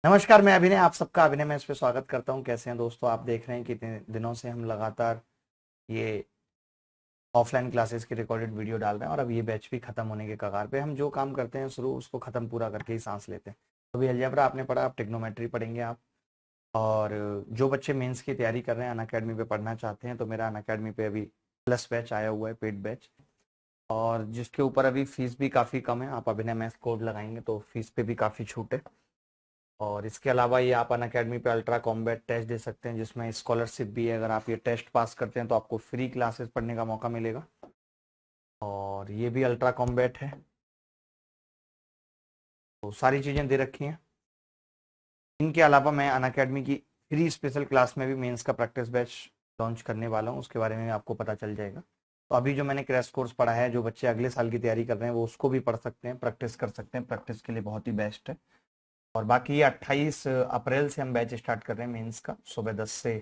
नमस्कार, मैं अभिनय, आप सबका अभिनय में इस पे स्वागत करता हूं। कैसे हैं दोस्तों? आप देख रहे हैं कि इतने दिनों से हम लगातार ये ऑफलाइन क्लासेस की रिकॉर्डेड वीडियो डाल रहे हैं और अब ये बैच भी खत्म होने के कगार पे। हम जो काम करते हैं शुरू, उसको खत्म पूरा करके ही सांस लेते हैं। तो अभी अलजेब्रा आपने पढ़ा, अब ट्रिग्नोमेट्री पढ़ेंगे आप। और जो बच्चे मेंस की तैयारी कर रहे हैं, अनअकैडमी पे पढ़ना चाहते हैं, तो मेरा अनअकैडमी पे अभी प्लस बैच आया हुआ है, पेड बैच, और जिसके ऊपर अभी फीस भी काफ़ी कम है। आप अभिनय मैथ कोड लगाएंगे तो फीस पे भी काफ़ी छूट है। और इसके अलावा ये आप अनअकैडमी पे अल्ट्रा कॉम्बैट टेस्ट दे सकते हैं, जिसमें स्कॉलरशिप भी है। अगर आप ये टेस्ट पास करते हैं तो आपको फ्री क्लासेस पढ़ने का मौका मिलेगा। और ये भी अल्ट्रा कॉम्बैट है, तो सारी चीज़ें दे रखी हैं। इनके अलावा मैं अनअकैडमी की फ्री स्पेशल क्लास में भी मेंस का प्रैक्टिस बैच लॉन्च करने वाला हूँ, उसके बारे में आपको पता चल जाएगा। तो अभी जो मैंने क्रैश कोर्स पढ़ा है, जो बच्चे अगले साल की तैयारी कर रहे हैं वो उसको भी पढ़ सकते हैं, प्रैक्टिस कर सकते हैं। प्रैक्टिस के लिए बहुत ही बेस्ट है। और बाकी ये 28 अप्रैल से हम बैच स्टार्ट कर रहे हैं मेंस का। सुबह 10 से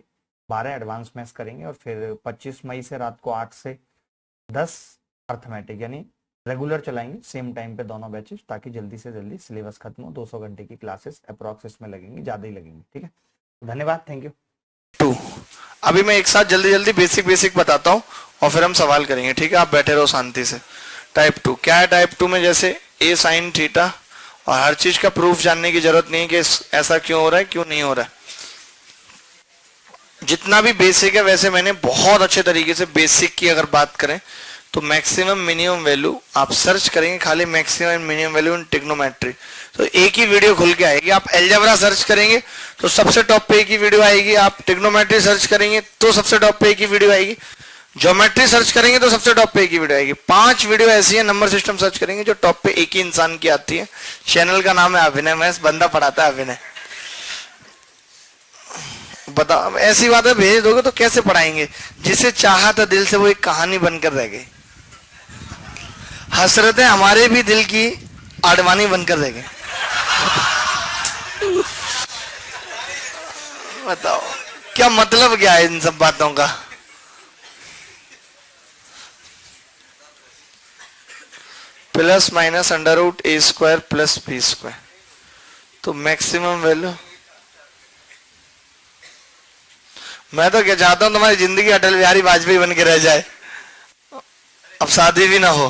12 एडवांस मैथ्स करेंगे, और फिर 25 मई से रात को 8 से 10 अर्थमेटिक, यानी रेगुलर चलाएंगे सेम टाइम पे दोनों बैचेस, ताकि जल्दी से जल्दी सिलेबस खत्म हो। 200 घंटे की क्लासेस अप्रॉक्स इसमें लगेंगी, ज़्यादा ही लगेंगी। ठीक है, धन्यवाद, थैंक यू। टू। अभी मैं एक साथ जल्दी जल्दी बेसिक बेसिक बताता हूँ और फिर हम सवाल करेंगे। ठीक है, आप बैठे रहो शांति से। टाइप टू क्या है? टाइप टू में जैसे ए साइन थीटा, और हर चीज का प्रूफ जानने की जरूरत नहीं है कि ऐसा क्यों हो रहा है क्यों नहीं हो रहा है। जितना भी बेसिक है, वैसे मैंने बहुत अच्छे तरीके से बेसिक की अगर बात करें तो मैक्सिमम मिनिमम वैल्यू आप सर्च करेंगे, खाली maximum minimum value in trigonometry, तो एक ही वीडियो खुल के आएगी। आप अलजेब्रा सर्च करेंगे तो सबसे टॉप पे एक ही वीडियो आएगी। आप ट्रिग्नोमेट्री सर्च करेंगे तो सबसे टॉप पे एक ही वीडियो आएगी। ज्योमेट्री सर्च करेंगे तो सबसे टॉप पे एक ही वीडियो आएगी। 5 वीडियो ऐसी है। नंबर सिस्टम सर्च करेंगे जो टॉप पे एक ही इंसान की आती है। चैनल का नाम है अभिनय मैथ्स, बंदा पढ़ाता है अभिनय। बताओ, ऐसी बात है, भेज दोगे तो कैसे पढ़ाएंगे? जिसे चाहा था दिल से वो एक कहानी बनकर रह गई। हसरतें हमारे भी दिल की आडवाणी बनकर रह गई। बताओ क्या मतलब क्या है इन सब बातों का? प्लस माइनस अंडर रूट ए स्क्वायर प्लस बी स्क्वायर, तो मैक्सिमम वैल्यू। मैं तो क्या चाहता हूं, तुम्हारी जिंदगी अटल बिहारी वाजपेयी बन के रह जाए, अब शादी भी ना हो।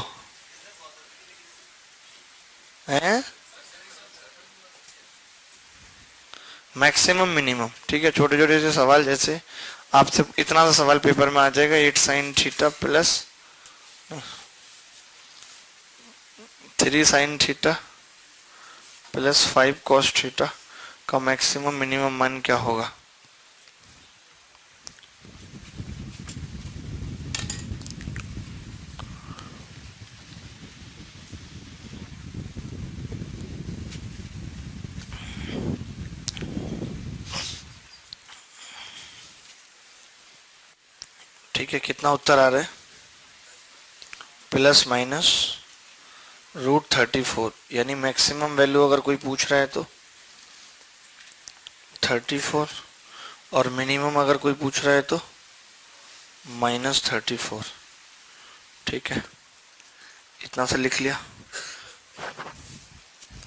हैं? Maximum minimum. ठीक है, छोटे छोटे से सवाल, जैसे आपसे इतना सा सवाल पेपर में आ जाएगा, 8 sine theta plus 3 sine theta plus 5 cos theta का मैक्सिमम मिनिमम मान क्या होगा? ठीक है, कितना उत्तर आ रहा है? प्लस माइनस रूट 34, यानी मैक्सिमम वैल्यू अगर कोई पूछ रहा है तो 34, और मिनिमम अगर कोई पूछ रहा है तो माइनस 34। ठीक है, इतना सा लिख लिया।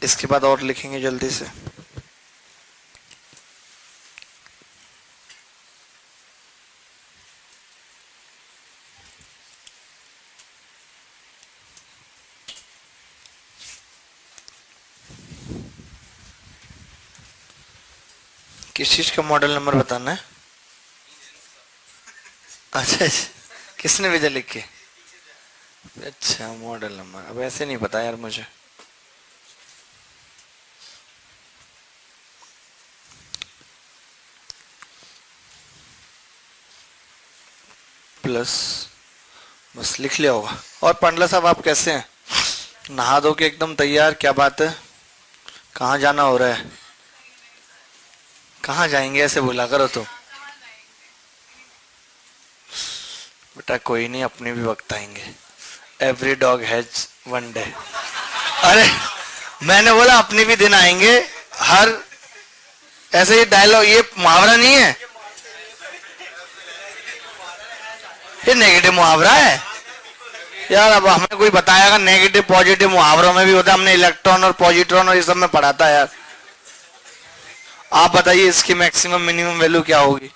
इसके बाद और लिखेंगे जल्दी से। किस चीज का मॉडल नंबर बताना है? अच्छा, किसने भेजा लिख के? अच्छा, मॉडल नंबर। अब ऐसे नहीं पता यार मुझे। प्लस, बस लिख लिया होगा। और पांडला साहब आप कैसे हैं? नहा धो के एकदम तैयार? क्या बात है, कहाँ जाना हो रहा है? कहाँ जाएंगे ऐसे बोला करो तो। बेटा कोई नहीं, अपने भी वक्त आएंगे। Every dog has one day. अरे मैंने बोला अपने भी दिन आएंगे। हर ऐसे ये डायलॉग, ये मुहावरा नहीं है, ये नेगेटिव मुहावरा है यार। अब हमें कोई बताएगा नेगेटिव पॉजिटिव मुहावरों में भी होता है। हमने इलेक्ट्रॉन और पॉजिट्रॉन और ये सब में पढ़ा था यार। आप बताइए इसकी मैक्सिमम मिनिमम वैल्यू क्या होगी।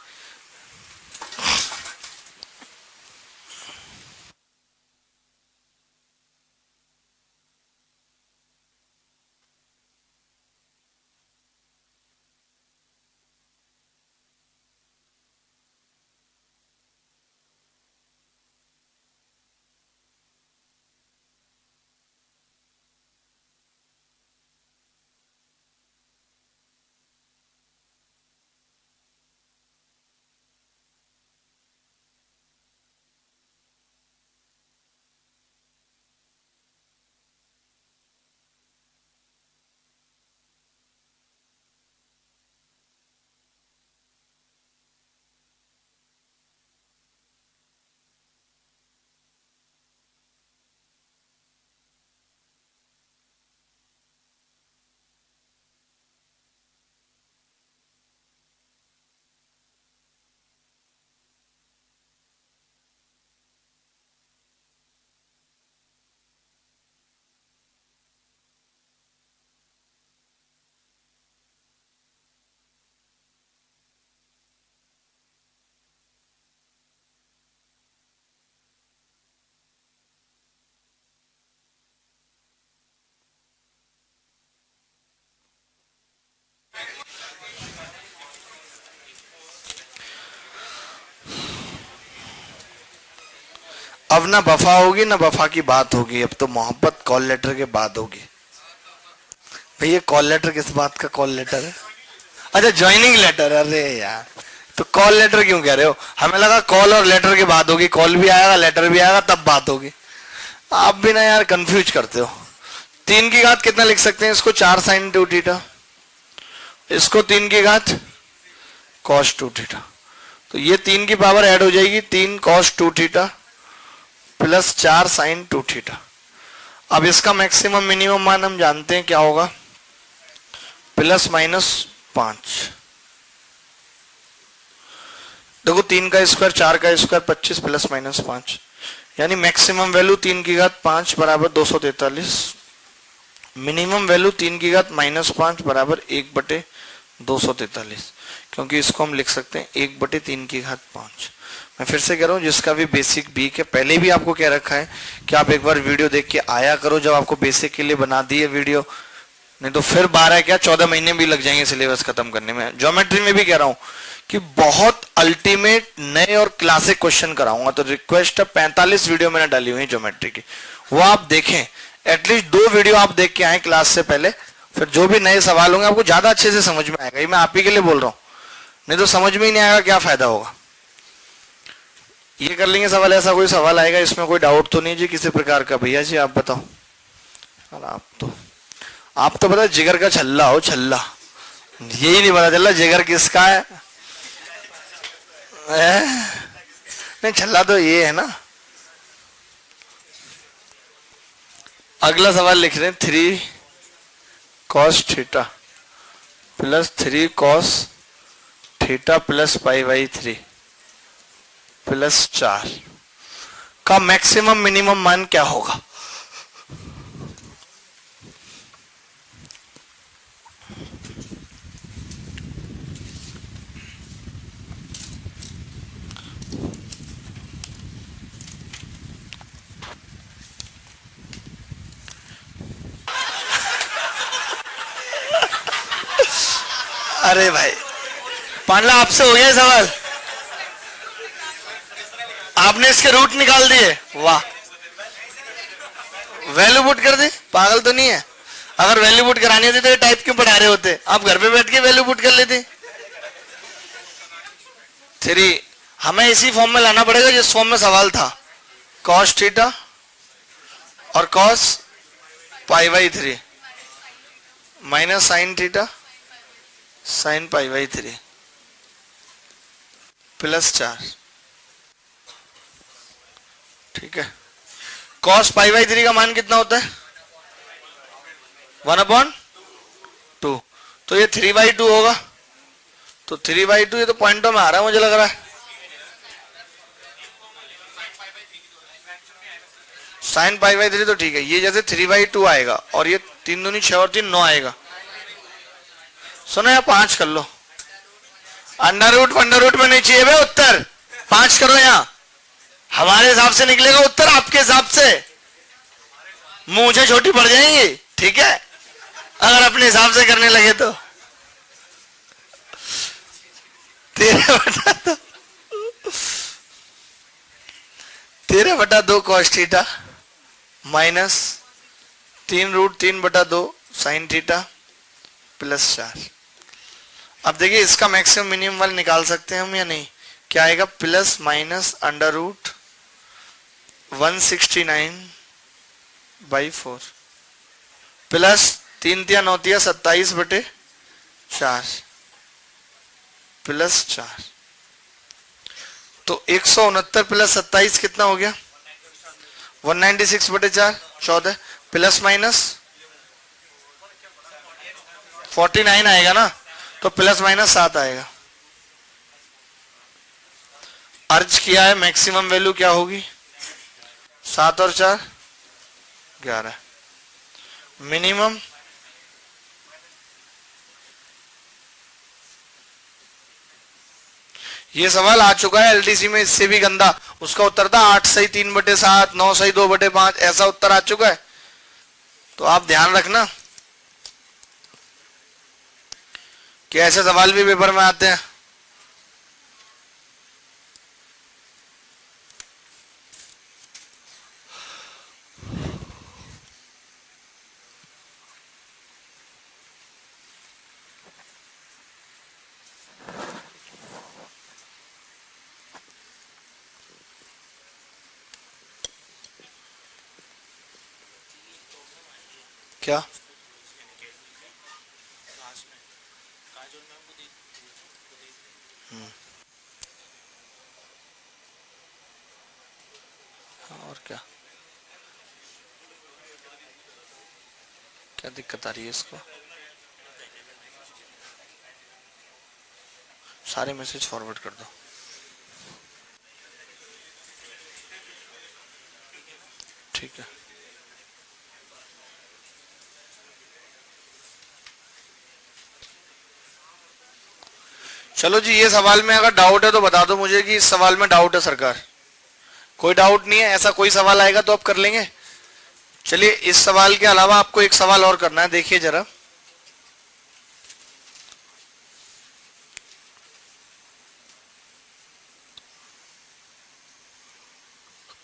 अब ना वफा होगी ना वफा की बात होगी, अब तो मोहब्बत कॉल लेटर के बाद होगी। भैया कॉल लेटर किस बात का कॉल लेटर है? अच्छा ज्वाइनिंग लेटर, अरे यार तो कॉल लेटर क्यों कह रहे हो? हमें लगा कॉल और लेटर के बाद होगी, कॉल भी आएगा लेटर भी आएगा तब बात होगी। आप भी ना यार कंफ्यूज करते हो। 3 की घात कितना लिख सकते हैं इसको? 4 साइन 2 थीटा। इसको 3 की घात कॉस 2 थीटा। तो ये 3 की पावर ऐड हो जाएगी, 3 cos 2 theta plus 4 sine 2 theta. अब इसका मैक्सिमम मिनिमम मान हम जानते हैं क्या होगा, प्लस माइनस 5। देखो 3 का स्क्वायर 4 का स्क्वायर 25 प्लस माइनस 5, यानी मैक्सिमम वैल्यू 3 की घात 5 बराबर 243, मिनिमम वैल्यू 3 की घात माइनस 5 बराबर 1/243, क्योंकि इसको हम लिख सकते हैं 1/3 की घात 5। मैं फिर से कह रहा हूं, जिसका भी बेसिक बी के पहले भी आपको कह रखा है कि आप एक बार वीडियो देख के आया करो, जब आपको बेसिक के लिए बना दी है वीडियो, नहीं तो फिर 12 क्या 14 महीने भी लग जाएंगे सिलेबस खत्म करने में। ज्योमेट्री में भी कह रहा हूं कि बहुत अल्टीमेट नए और क्लासिक क्वेश्चन कराऊंगा, तो रिक्वेस्ट है 45 वीडियो मैंने डाली हुई ज्योमेट्री की, वो आप देखें। एटलीस्ट 2 वीडियो आप देख के आए क्लास से पहले, फिर जो भी नए सवाल होंगे आपको ज्यादा अच्छे से समझ में आएगा। ये मैं आप ही के लिए बोल रहा हूं, नहीं तो समझ में ही नहीं आएगा, क्या फायदा होगा। ये कर लेंगे सवाल, ऐसा कोई सवाल आएगा इसमें कोई डाउट तो नहीं जी किसी प्रकार का? भैया जी आप बताओ। आप तो पता जिगर का छल्ला हो, छल्ला, यही नहीं पता चला जिगर किसका है। नहीं छल्ला तो ये है ना। अगला सवाल लिख रहे हैं 3 cos theta plus 3 cos theta plus π/3 plus 4 का मैक्सिमम मिनिमम मान क्या होगा? अरे भाई पांडला आपसे हो गया सवाल, आपने इसके रूट निकाल दिए, वाह। वैल्यू पुट कर दी, पागल तो नहीं है? अगर वैल्यू पुट करानी होती तो ये टाइप क्यों पढ़ा रहे होते? आप घर पे बैठ के वैल्यू पुट कर लेते। 3 हमें इसी फॉर्म में लाना पड़ेगा जिस फॉर्म में सवाल था, cos थीटा और cos π/3 minus sine theta sine π/3 plus 4। ठीक है, cos π/3 का मान कितना होता है? 1/2, तो ये 3/2 होगा। तो 3/2 ये तो पॉइंटों में आ रहा है मुझे लग रहा है। साइन π/3 तो ठीक है, ये जैसे 3/2 आएगा और ये 3 दूनी 6 और 3 9 आएगा। सुनो या 5 कर लो। अंडर रूट में नहीं चाहिए भाई उत्तर, 5 करो। यहाँ हमारे हिसाब से निकलेगा उत्तर, आपके हिसाब से मुझे छोटी पड़ जाएंगी, ठीक है, अगर अपने हिसाब से करने लगे तो। 13/2 cos theta minus 3√3/2 sine theta plus 4। अब देखिए इसका मैक्सिमम मिनिमम वाले निकाल सकते हैं हम या नहीं? क्या आएगा? Plus minus √169/4 plus 3×3=9 27/4 plus 4। तो 169 प्लस 27 कितना हो गया? 196/4 14 प्लस माइनस 49 आएगा ना, तो प्लस माइनस 7 आएगा। अर्ज किया है मैक्सिमम वैल्यू क्या होगी? 7 और 4 11। मिनिमम ये सवाल आ चुका है एलडीसी में, इससे भी गंदा। उसका उत्तर था 8 सही 3/7, 9 सही 2/5, ऐसा उत्तर आ चुका है। तो आप ध्यान रखना कि ऐसे सवाल भी पेपर में आते हैं। क्या और क्या क्या दिक्कत आ रही है इसको? सारे मैसेज फॉरवर्ड कर दो। ठीक है, चलो जी। ये सवाल में अगर डाउट है तो बता दो मुझे कि इस सवाल में डाउट है सरकार। कोई डाउट नहीं है? ऐसा कोई सवाल आएगा तो आप कर लेंगे। चलिए, इस सवाल के अलावा आपको एक सवाल और करना है। देखिए जरा,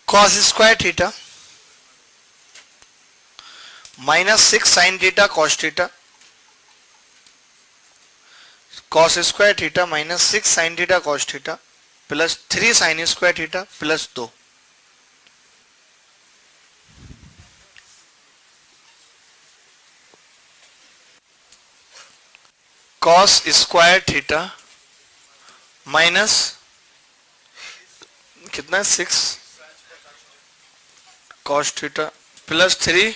cos square theta minus 6 sine theta cos theta, cos square theta minus 6 sine theta cos theta plus 3 sign square theta plus 2। Cos square theta minus कितना है? 6 कॉस थीटा प्लस 3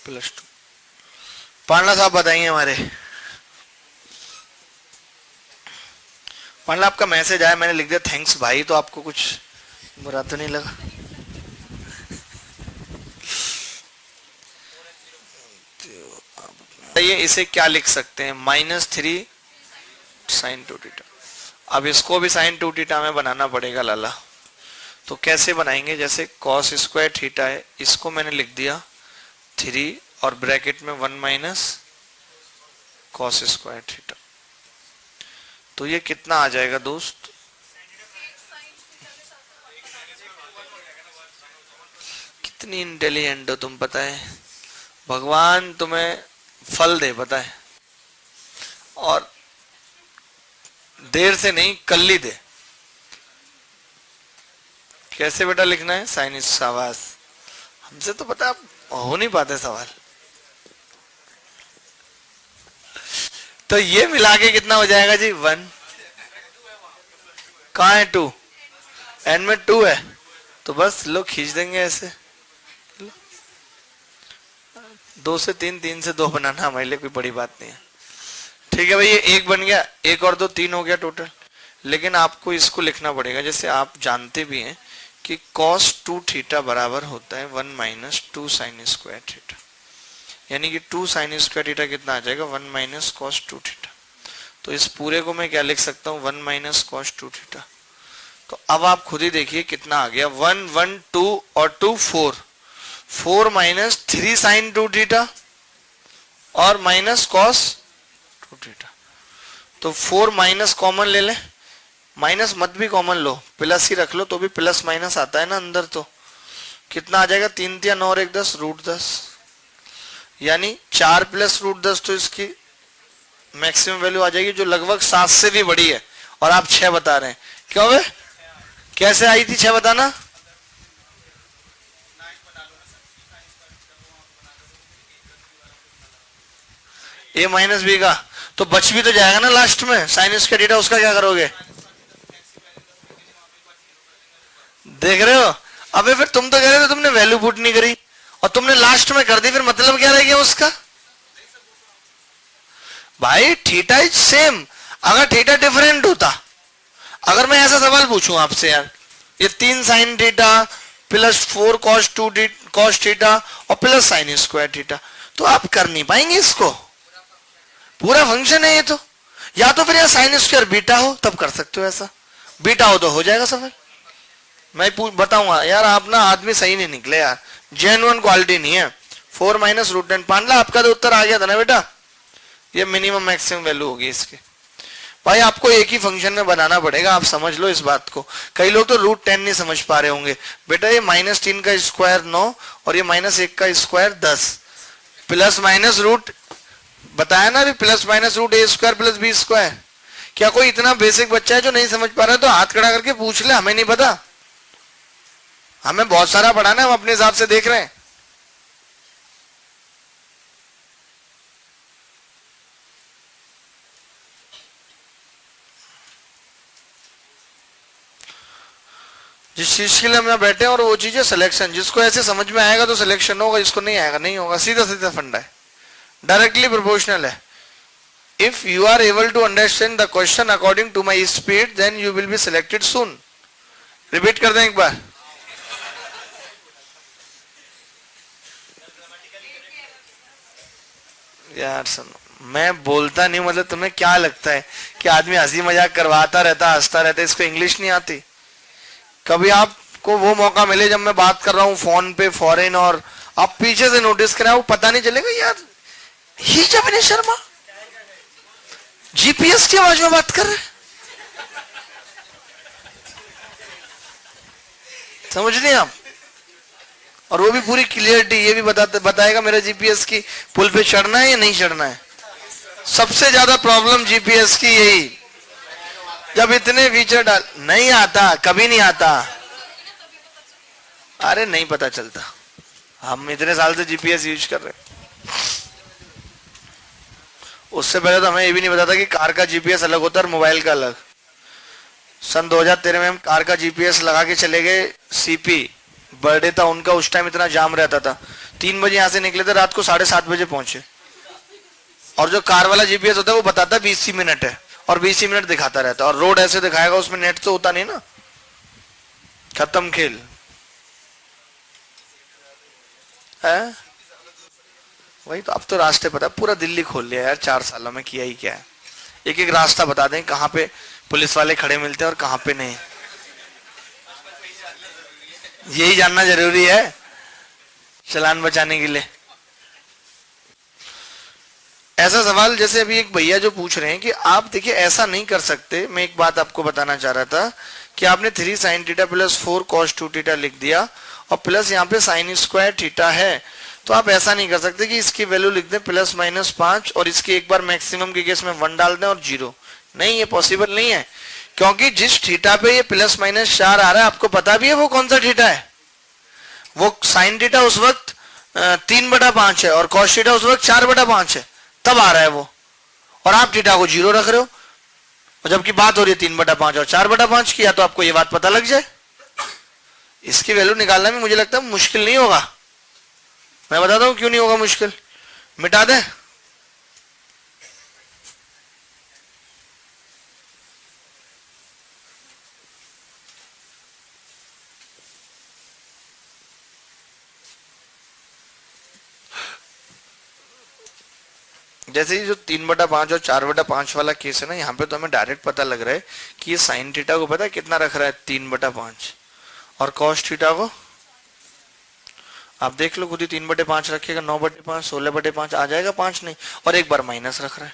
प्लस 2। पांडा साहब बताइए हमारे। पांडा आपका मैसेज आया, मैंने लिख दिया थैंक्स भाई, तो आपको कुछ बुरा तो नहीं लगा? ये इसे क्या लिख सकते हैं? -3 साइन 2 थीटा। अब इसको भी साइन 2 थीटा में बनाना पड़ेगा लाला। तो कैसे बनाएंगे? जैसे कॉस स्क्वायर थीटा है, इसको मैंने लिख दिया 3 और ब्रैकेट में 1 माइनस कॉस स्क्वायर थीटा। तो ये कितना आ जाएगा दोस्त? कितनी इंटेलिजेंट हो तुम, पता है भगवान तुम्हें फल दे, पता है, और देर से नहीं कल ही दे। कैसे बेटा लिखना है? साइन शाबाश, हमसे तो पता हो नहीं पाते सवाल। तो ये मिला के कितना हो जाएगा जी? 1। कहाँ है 2? एन में 2 है, तो बस लो खींच देंगे ऐसे। 2 से 3, 3 से 2 बनाना हमारे लिए कोई बड़ी बात नहीं है। ठीक है भाई, ये 1 बन गया, 1 और 2 3 हो गया टोटल। लेकिन आपको इसको लिखना पड़ेगा, जैसे आप जानते भी हैं कि cos 2 थीटा बराबर होता है 1 माइनस 2 साइन स्क्वायर थीटा। यानी कि 2 साइन स्क्वायर थीटा कितना आ जाएगा 1 माइनस कॉस 2 थीटा। तो इस पूरे को मैं क्या लिख सकता हूँ 1 माइनस कॉस 2 थीटा। तो अब आप खुद ही देखिए कितना आ गया 1 1 2 और 2 4 4 माइनस 3 साइन 2 थीटा और माइनस कॉस 2 थीटा। तो 4 माइनस कॉमन ले लें, माइनस मत भी कॉमन लो, प्लस ही रख लो तो भी प्लस माइनस आता है ना अंदर। तो कितना आ जाएगा 3 3 9 और 1 10 रूट 10, यानी 4 प्लस रूट 10। तो इसकी मैक्सिमम वैल्यू आ जाएगी जो लगभग 7 से भी बड़ी है और आप 6 बता रहे हैं। क्यों वे कैसे आई थी 6 बताना? ए माइनस बी का तो बच भी तो जाएगा ना लास्ट में साइन स्क्वायर थीटा, उसका क्या करोगे? देख रहे हो? अबे फिर तुम तो कह रहे थे तुमने वैल्यू पुट नहीं करी और तुमने लास्ट में कर दी, फिर मतलब क्या रह गया उसका? भाई थीटा इज सेम, अगर थीटा डिफरेंट होता, अगर मैं ऐसा सवाल पूछूं आपसे यार, ये 3 sine theta plus 4 cos 2 cos theta और प्लस साइन स्क्वायर थीटा, तो आप कर नहीं पाएंगे इसको, पूरा फंक्शन है ये तो। या तो फिर यार साइन स्क्वायर बीटा हो तब कर सकते हो ऐसा, बीटा हो तो हो जाएगा सवाल। मैं बताऊंगा यार, आप ना आदमी सही नहीं निकले यार, जेन्युइन क्वालिटी नहीं है। 4 माइनस रूट 10 पांडला आपका तो उत्तर आ गया था ना बेटा, ये मिनिमम मैक्सिमम वैल्यू होगी इसकी। भाई आपको एक ही फंक्शन में बनाना पड़ेगा, आप समझ लो इस बात को। कई लोग तो रूट 10 नहीं समझ पा रहे होंगे। बेटा ये -3 का स्क्वायर 9 और ये -1 का स्क्वायर 10 प्लस माइनस रूट बताया ना अभी, प्लस माइनस रूट ए स्क्वायर प्लस बी स्क्वायर। क्या कोई इतना बेसिक बच्चा है जो नहीं समझ पा रहा है? तो हाथ खड़ा करके पूछ ले, हमें नहीं पता, हमें बहुत सारा पढ़ाना है, हम अपने हिसाब से देख रहे हैं। जिस चीज के लिए हम यहाँ बैठे हैं और वो चीज है सिलेक्शन। जिसको ऐसे समझ में आएगा तो सिलेक्शन होगा, जिसको नहीं आएगा नहीं होगा। सीधा सीधा फंडा है, डायरेक्टली प्रोपोर्शनल है। If you are able to understand the question according to my speed then you will be selected soon. Repeat कर दें एक बार। यार सुनो, मैं बोलता नहीं, मतलब तुम्हें क्या लगता है कि आदमी हंसी मजाक करवाता रहता, हंसता रहता, इसको इंग्लिश नहीं आती? कभी आपको वो मौका मिले जब मैं बात कर रहा हूँ फोन पे फॉरेन और आप पीछे से नोटिस करें, वो पता नहीं चलेगा यार ही जब विनय शर्मा जीपीएस की आवाज में बात कर रहे, समझ नहीं आप? और वो भी पूरी क्लियरिटी, ये भी बताएगा मेरा जीपीएस की पुल पे चढ़ना है या नहीं चढ़ना है। सबसे ज्यादा प्रॉब्लम जीपीएस की यही, जब इतने फीचर डाल नहीं आता, कभी नहीं आता। अरे नहीं पता चलता, हम इतने साल से जीपीएस यूज कर रहे हैं। उससे पहले तो हमें ये भी नहीं पता था कि कार का जीपीएस अलग होता है और मोबाइल का अलग। सन 2013 में हम कार का जीपीएस लगा के चले गए सीपी, बर्थडे था उनका, उस टाइम इतना जाम रहता था। 3 बजे यहां से निकले थे, रात को 7:30 बजे पहुंचे। और जो कार वाला जीपीएस होता है वो बताता है 20 मिनट है और 20 मिनट दिखाता रहता है, और रोड ऐसे दिखाएगा, उसमें नेट तो होता नहीं ना, खत्म खेल है। वही तो, अब तो रास्ते पता, पूरा दिल्ली खोल लिया यार 4 सालों में, किया ही क्या है। एक एक रास्ता बता दें कहाँ पे पुलिस वाले खड़े मिलते हैं और कहाँ पे नहीं, यही जानना जरूरी है चालान बचाने के लिए। ऐसा सवाल जैसे अभी एक भैया जो पूछ रहे हैं कि आप देखिए ऐसा नहीं कर सकते। मैं एक बात आपको बताना चाह रहा था कि आपने 3 sine theta plus 4 cos 2 theta लिख दिया और प्लस यहाँ पे साइन स्क्वायर थीटा है, तो आप ऐसा नहीं कर सकते कि इसकी वैल्यू लिख दें +-5 और इसकी एक बार मैक्सिमम के केस में 1 डाल दें और 0। नहीं, ये पॉसिबल नहीं है, क्योंकि जिस थीटा पे ये +-4 आ रहा है, आपको पता भी है वो कौन सा थीटा है। वो साइन थीटा उस वक्त 3/5 है और कॉस थीटा उस वक्त 4/5 है, तब आ रहा है वो, और आप थीटा को 0 रख रहे हो, और जबकि बात हो रही है 3/5 और 4/5 की। या तो आपको ये बात पता लग जाए, इसकी वैल्यू निकालना भी मुझे लगता है मुश्किल नहीं होगा। मैं बताता हूं क्यों नहीं होगा मुश्किल, मिटा दें। जैसे ये जो 3/5 और 4/5 वाला केस है ना, यहाँ पे तो हमें डायरेक्ट पता लग रहा है कि ये साइन थीटा को पता है कितना रख रहा है, 3/5, और कॉस थीटा को आप देख लो खुद ही, 3/5 रखेगा, 9/5, 16/5 आ जाएगा, 5 नहीं, और एक बार माइनस रख रहा है,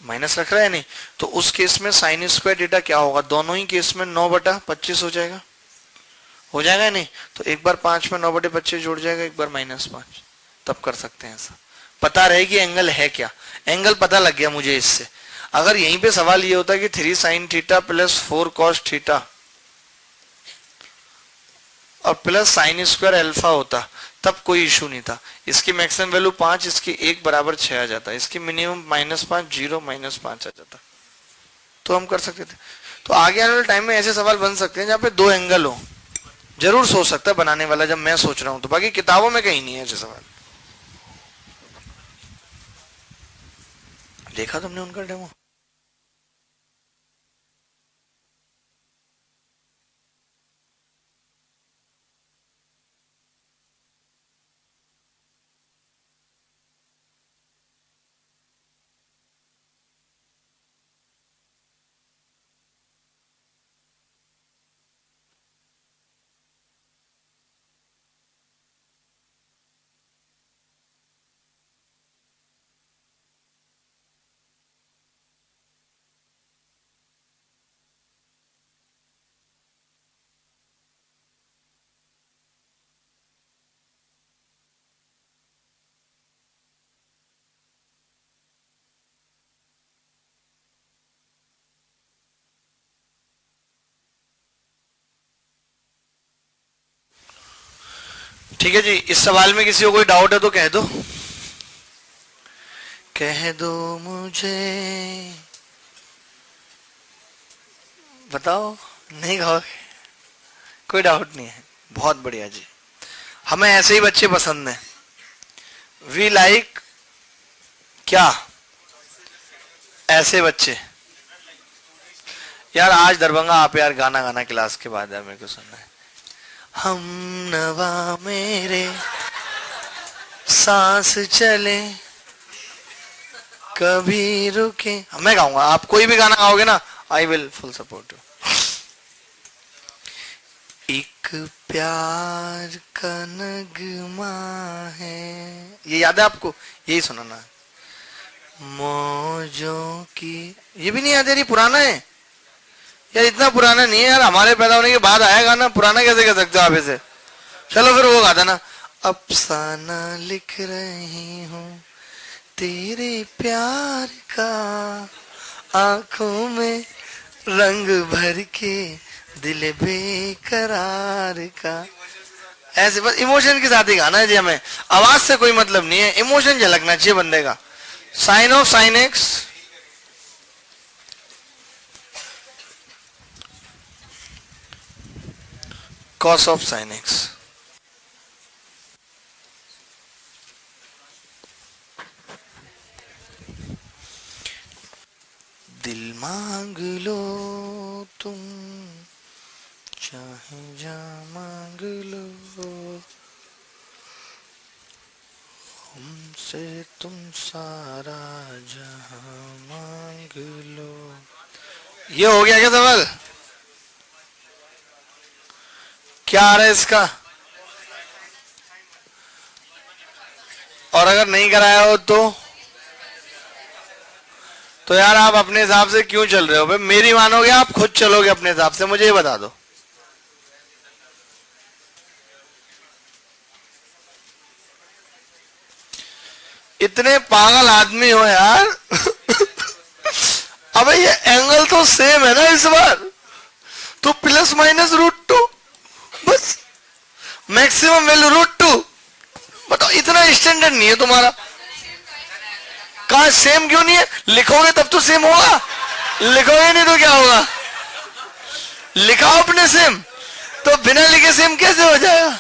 माइनस रख रहा है नहीं, तो उस केस में साइन स्क्वायर थीटा क्या होगा, दोनों ही केस में 9/25 हो जाएगा नहीं, तो एक बार 5 में 9/25 जुड़ जाएगा, एक बार -5, तब कर सकते हैं ऐसा, पता रहे कि एंगल है क्या, एंगल पता लग गया मुझे इससे। अगर यहीं पे सवाल ये होता कि 3 sin theta plus 4 cos theta और प्लस साइन स्क्वायर अल्फा होता, तब कोई इशू नहीं था। इसकी मैक्सिमम वैल्यू 5, इसकी 1 बराबर 6 आ जाता, इसकी मिनिमम -5 0 -5 आ जाता, तो हम कर सकते थे। तो आगे आने वाले टाइम में ऐसे सवाल बन सकते हैं जहाँ पे 2 एंगल हो, जरूर सोच सकता है बनाने वाला, जब मैं सोच रहा हूं तो, बाकी किताबों में कहीं नहीं है ऐसे सवाल। देखा तुमने उनका डेमो? ठीक है जी, इस सवाल में किसी को कोई डाउट है तो कह दो मुझे, बताओ, नहीं कहोगे? कोई डाउट नहीं है, बहुत बढ़िया जी, हमें ऐसे ही बच्चे पसंद हैं। वी लाइक क्या, ऐसे बच्चे। यार आज दरभंगा आप यार गाना गाना क्लास के बाद, यार मेरे को सुनना है। हम नवा मेरे सांस चले कभी रुके, मैं गाऊंगा, आप कोई भी गाना गाओगे ना, I will full support you. एक प्यार का नगमा है, ये याद है आपको? यही सुनाना, मौजों की, ये भी नहीं याद यार, ये पुराना है यार, इतना पुराना नहीं है यार, हमारे पैदा होने के बाद आया गाना, पुराना कैसे कह सकते हो आप इसे? चलो फिर वो गाता ना, अफसाना लिख रही हूँ तेरे प्यार का, आंखों में रंग भर के दिल बेकरार का, ऐसे बस इमोशन के साथ ही गाना है जी, हमें आवाज से कोई मतलब नहीं है, इमोशन झलकना चाहिए बंदे का। Sine of sine x, cos of sine x, दिल मांग लो तुम चाहे जा मांग लो, हमसे तुम सारा जहां मांग लो। ये हो गया क्या सवाल? क्या आ रहा है इसका? और अगर नहीं कराया हो तो यार आप अपने हिसाब से क्यों चल रहे हो भाई? मेरी मानोगे आप खुद चलोगे अपने हिसाब से? मुझे ये बता दो। इतने पागल आदमी हो यार। अबे ये एंगल तो सेम है ना इस बार, तो ±√2, बस मैक्सिमम वैल्यू √2। बताओ इतना स्टैंडर्ड नहीं है तुम्हारा? कहा सेम क्यों नहीं है? लिखोगे तब तो सेम होगा, लिखोगे नहीं तो क्या होगा? लिखाओ अपने सेम, तो बिना लिखे सेम कैसे हो जाएगा?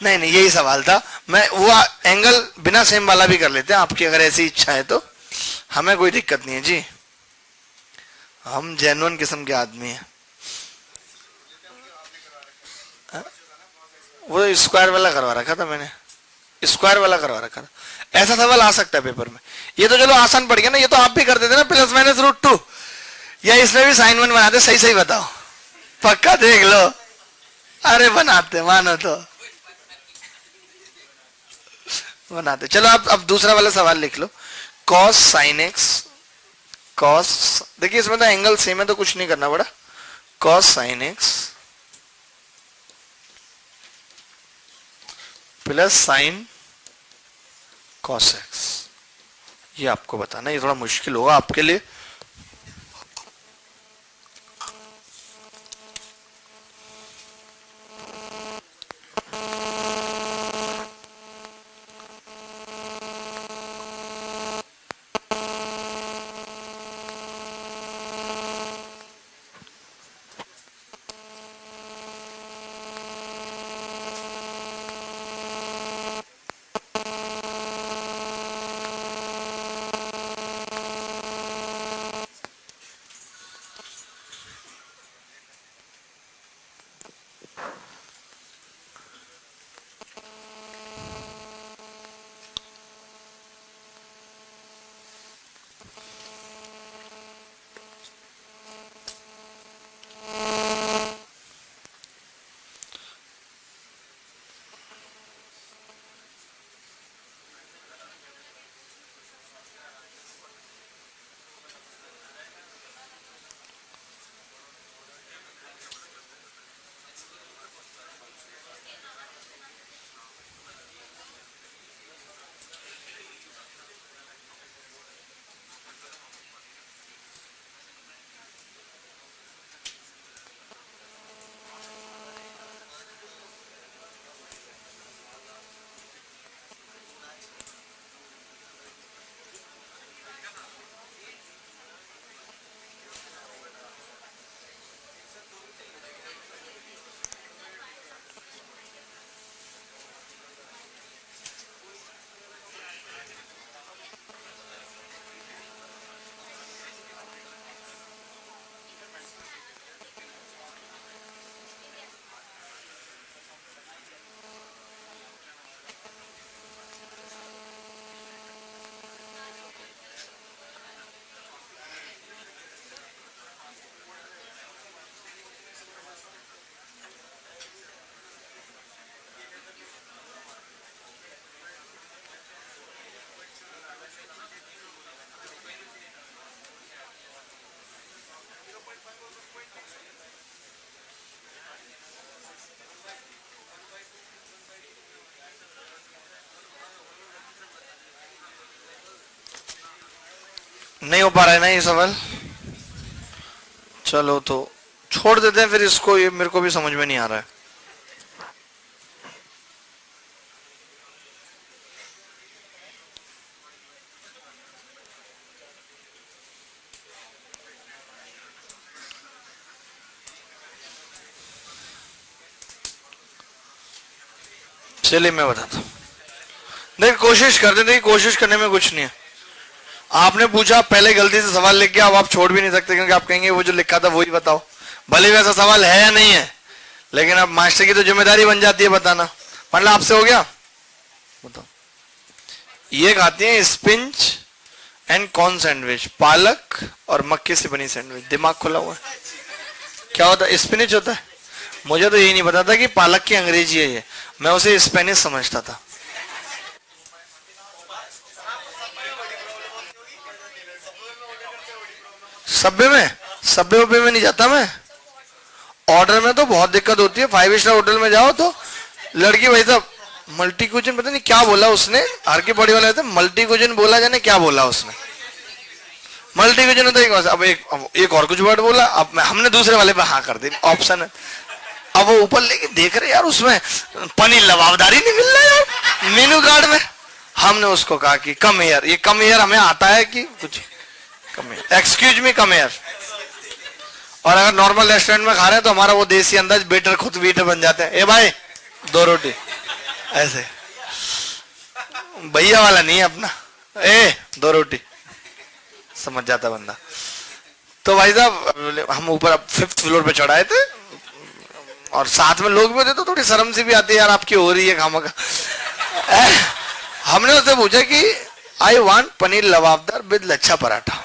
नहीं नहीं, यही सवाल था। मैं वो एंगल बिना सेम वाला भी कर लेते हैं, आपकी अगर ऐसी इच्छा है तो, हमें कोई दिक्कत नहीं है जी, हम जेन्युइन किस्म के आदमी हैं। वो स्क्वायर वाला करवा रखा था मैंने, स्क्वायर वाला करवा रखा था। ऐसा सवाल आ सकता है पेपर में। ये तो चलो आसान पड़ गया ना, ये तो आप भी कर देते ना, +-√2, या इसमें भी sin 1 बनाते। सही सही बताओ, पक्का देख लो। अरे बनाते, मानो तो बनाते। चलो आप अब दूसरा वाला सवाल लिख लो। cos sin x, cos, देखिए इसमें तो एंगल सेम है तो कुछ नहीं करना पड़ा। cos sin x plus sin cos x, ये आपको बताना। ये थोड़ा मुश्किल होगा आपके लिए। नहीं हो पा रहा है ना ये सवाल। चलो तो छोड़ देते हैं फिर इसको, ये मेरे को भी समझ में नहीं आ रहा है। चलिए मैं बताता हूँ। देखिए कोशिश कर देते, कोशिश करने में कुछ नहीं है। आपने पूछा, पहले गलती से सवाल लिख गया, अब आप छोड़ भी नहीं सकते क्योंकि आप कहेंगे वो जो लिखा था वही बताओ। भले वैसा सवाल है या नहीं है, लेकिन अब मास्टर की तो जिम्मेदारी बन जाती है बताना। मतलब आपसे हो गया, बताओ। ये खाती है स्पिंच एंड कॉर्न सैंडविच, पालक और मक्के से बनी सैंडविच। दिमाग खुला हुआ है। क्या होता है? स्पिनिच होता है। मुझे तो यही नहीं पता था कि पालक की अंग्रेजी है ये, मैं उसे स्पेनिश समझता था। सब्बे में नहीं जाता मैं। ऑर्डर में तो बहुत दिक्कत होती है। 5 स्टार होटल में जाओ तो लड़की, भाई साहब मल्टी कुजिन, पता नहीं क्या बोला उसने, हर की बड़ी वाले थे, मल्टी कुजिन बोला, जाने क्या बोला उसने। मल्टी कुजिन होता है, अब एक और कुछ वर्ड बोला, अब हमने दूसरे वाले पे हाँ कर दी, ऑप्शन है। अब वो ऊपर लेके देख रहे यार, उसमें पनीर लबाबदारी नहीं मिल रहा यार मेनू कार्ड में। हमने उसको कहा कि कम एयर, ये कम एयर हमें आता है कि कुछ, कम एयर, एक्सक्यूज मी कम एयर। और अगर नॉर्मल रेस्टोरेंट में खा रहे हैं तो हमारा वो देसी अंदाज बेटर खुद वेटर बन जाते हैं। ए भाई 2 रोटी, ऐसे भैया वाला नहीं है अपना, 2 रोटी, समझ जाता बंदा। तो भाई साहब हम ऊपर 5th फ्लोर पे चढ़ाए थे, और साथ में लोग भी होते तो थोड़ी शर्म सी भी आती है, यार आपकी हो रही है खामखा। हमने उससे पूछा कि I want paneer lababdar with lachha paratha,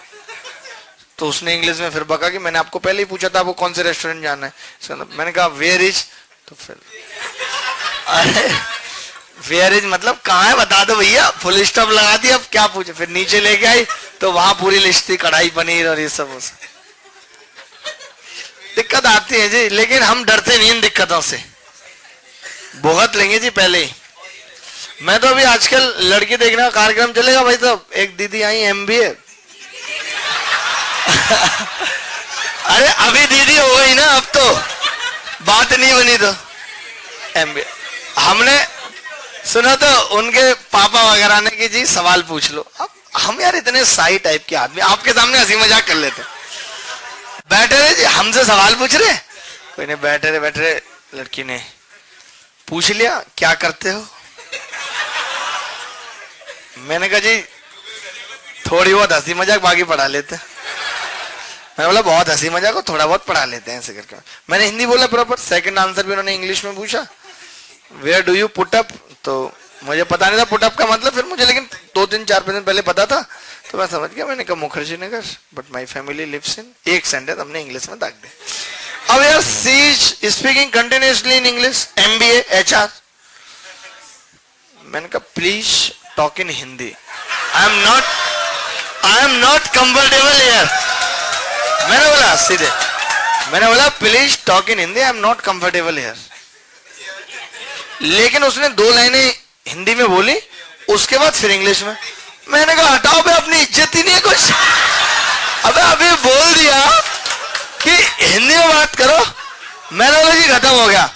तो उसने इंग्लिश में फिर बका कि मैंने आपको पहले ही पूछा था आपको कौन से रेस्टोरेंट जाना है। मैंने कहा वेयर इज, तो फिर अरे वेयर इज मतलब कहाँ है बता दो भैया, फुल स्टॉप लगा दिया, अब क्या पूछे। फिर नीचे लेके आई तो वहां पूरी लिस्ट थी, कढ़ाई पनीर और ये सब। दिक्कत आती है जी, लेकिन हम डरते नहीं इन दिक्कतों से, भुगत लेंगे जी पहले ही। मैं तो अभी आजकल लड़की देखने का कार्यक्रम चलेगा भाई, तो एक दीदी आई MBA। अरे अभी दीदी हो गई ना, अब तो बात नहीं बनी, तो MBA। हमने सुना तो उनके पापा वगैरह ने कि जी सवाल पूछ लो। अब हम यार इतने साई टाइप के आदमी, आपके सामने हंसी मजाक कर लेते, बैठे रहे जी हमसे सवाल पूछ रहे, कोई नहीं, बैठे रहे। लड़की ने पूछ लिया क्या करते हो, मैंने कहा जी थोड़ी बहुत हंसी मजाक, बाकी पढ़ा लेते। मैंने बोला बहुत हंसी मजाक हो, थोड़ा बहुत पढ़ा लेते हैं ऐसे करके। मैंने हिंदी बोला प्रॉपर, सेकंड आंसर भी उन्होंने इंग्लिश में पूछा, where do you put up, तो मुझे पता नहीं था पुट अप का मतलब, फिर मुझे लेकिन 2-3-4 दिन पहले पता था, तो मैं समझ गया। मैंने कहा Mukherjee Nagar, but my family lives in, एक सेंटेंस हमने इंग्लिश में दाग दिया। अब यार she speaking continuously in English, MBA HR। मैंने कहा please talk in Hindi, I am not comfortable here. मैंने बोला सीधे, मैंने बोला please talk in Hindi, I am not comfortable here. लेकिन उसने 2 लाइनें हिंदी में बोली, उसके बाद फिर इंग्लिश में। मैंने कहा हटाओ बे, अपनी इज्जत ही नहीं है कुछ। अबे अभी बोल दिया कि हिंदी में बात करो, मैंने बोला जी खत्म हो गया।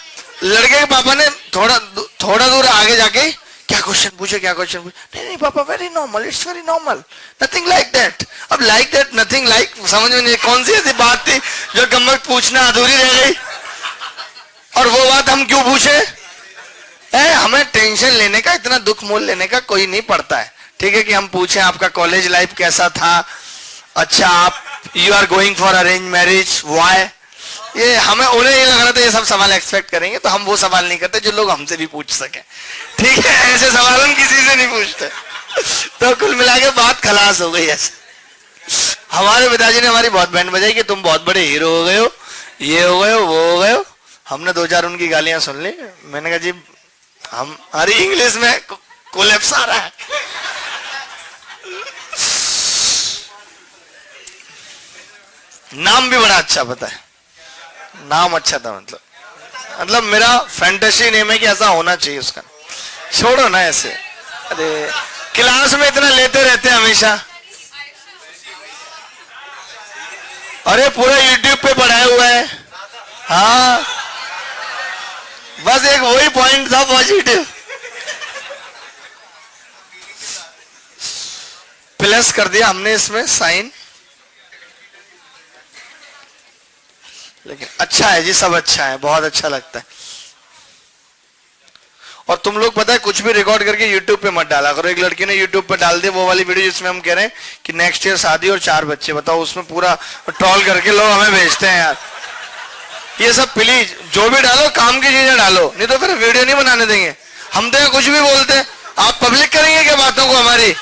लड़के के पापा ने थोड़ा दूर आगे जाके क्या क्वेश्चन पूछे, नहीं पापा very normal, it's very normal, nothing like that. अब लाइक दैट नथिंग लाइक समझ में नहीं, कौन सी ऐसी बात थी जो कम वक्त पूछना अधूरी रह गई, और वो बात हम क्यों पूछे। हमें टेंशन लेने का, इतना दुख मोल लेने का कोई नहीं पड़ता है। ठीक है कि हम पूछें आपका कॉलेज लाइफ कैसा था, अच्छा आप you are going for arrange marriage, why, ये हमें उन्हें ये लग रहा था ये सब सवाल एक्सपेक्ट करेंगे, तो हम वो सवाल नहीं करते जो लोग हमसे भी पूछ सके। ठीक है, ऐसे सवाल हम किसी से नहीं पूछते। तो कुल मिला के बात खलास हो गई। ऐसे हमारे पिताजी ने हमारी बहुत बैंड बजाई कि तुम बहुत बड़े हीरो हो गए हो, ये हो गए हो, वो हो गए हो। हमने 2-4 उनकी गालियां सुन ली। मैंने कहा जी हमारी इंग्लिश में कोलैप्स आ रहा है। नाम भी बड़ा अच्छा पता है, नाम अच्छा था, मतलब मेरा फैंटेसी नेम है कि ऐसा होना चाहिए उसका। छोड़ो ना ऐसे, अरे क्लास में इतना लेते रहते हैं हमेशा। अरे पूरा YouTube पे पढ़ाया हुआ है। हाँ बस एक वही पॉइंट था पॉजिटिव, प्लस कर दिया हमने इसमें साइन। लेकिन अच्छा है जी, सब अच्छा है, बहुत अच्छा लगता है। और तुम लोग पता है कुछ भी रिकॉर्ड करके YouTube पे मत डाला करो। एक लड़की ने YouTube पे डाल दी वो वाली वीडियो जिसमें हम कह रहे हैं कि नेक्स्ट ईयर शादी और 4 बच्चे, बताओ उसमें पूरा ट्रोल करके लोग हमें भेजते हैं यार। ये सब प्लीज जो भी डालो काम की चीजें डालो, नहीं तो फिर वीडियो नहीं बनाने देंगे। हम तो कुछ भी बोलते हैं, आप पब्लिक करेंगे क्या बातों को हमारी।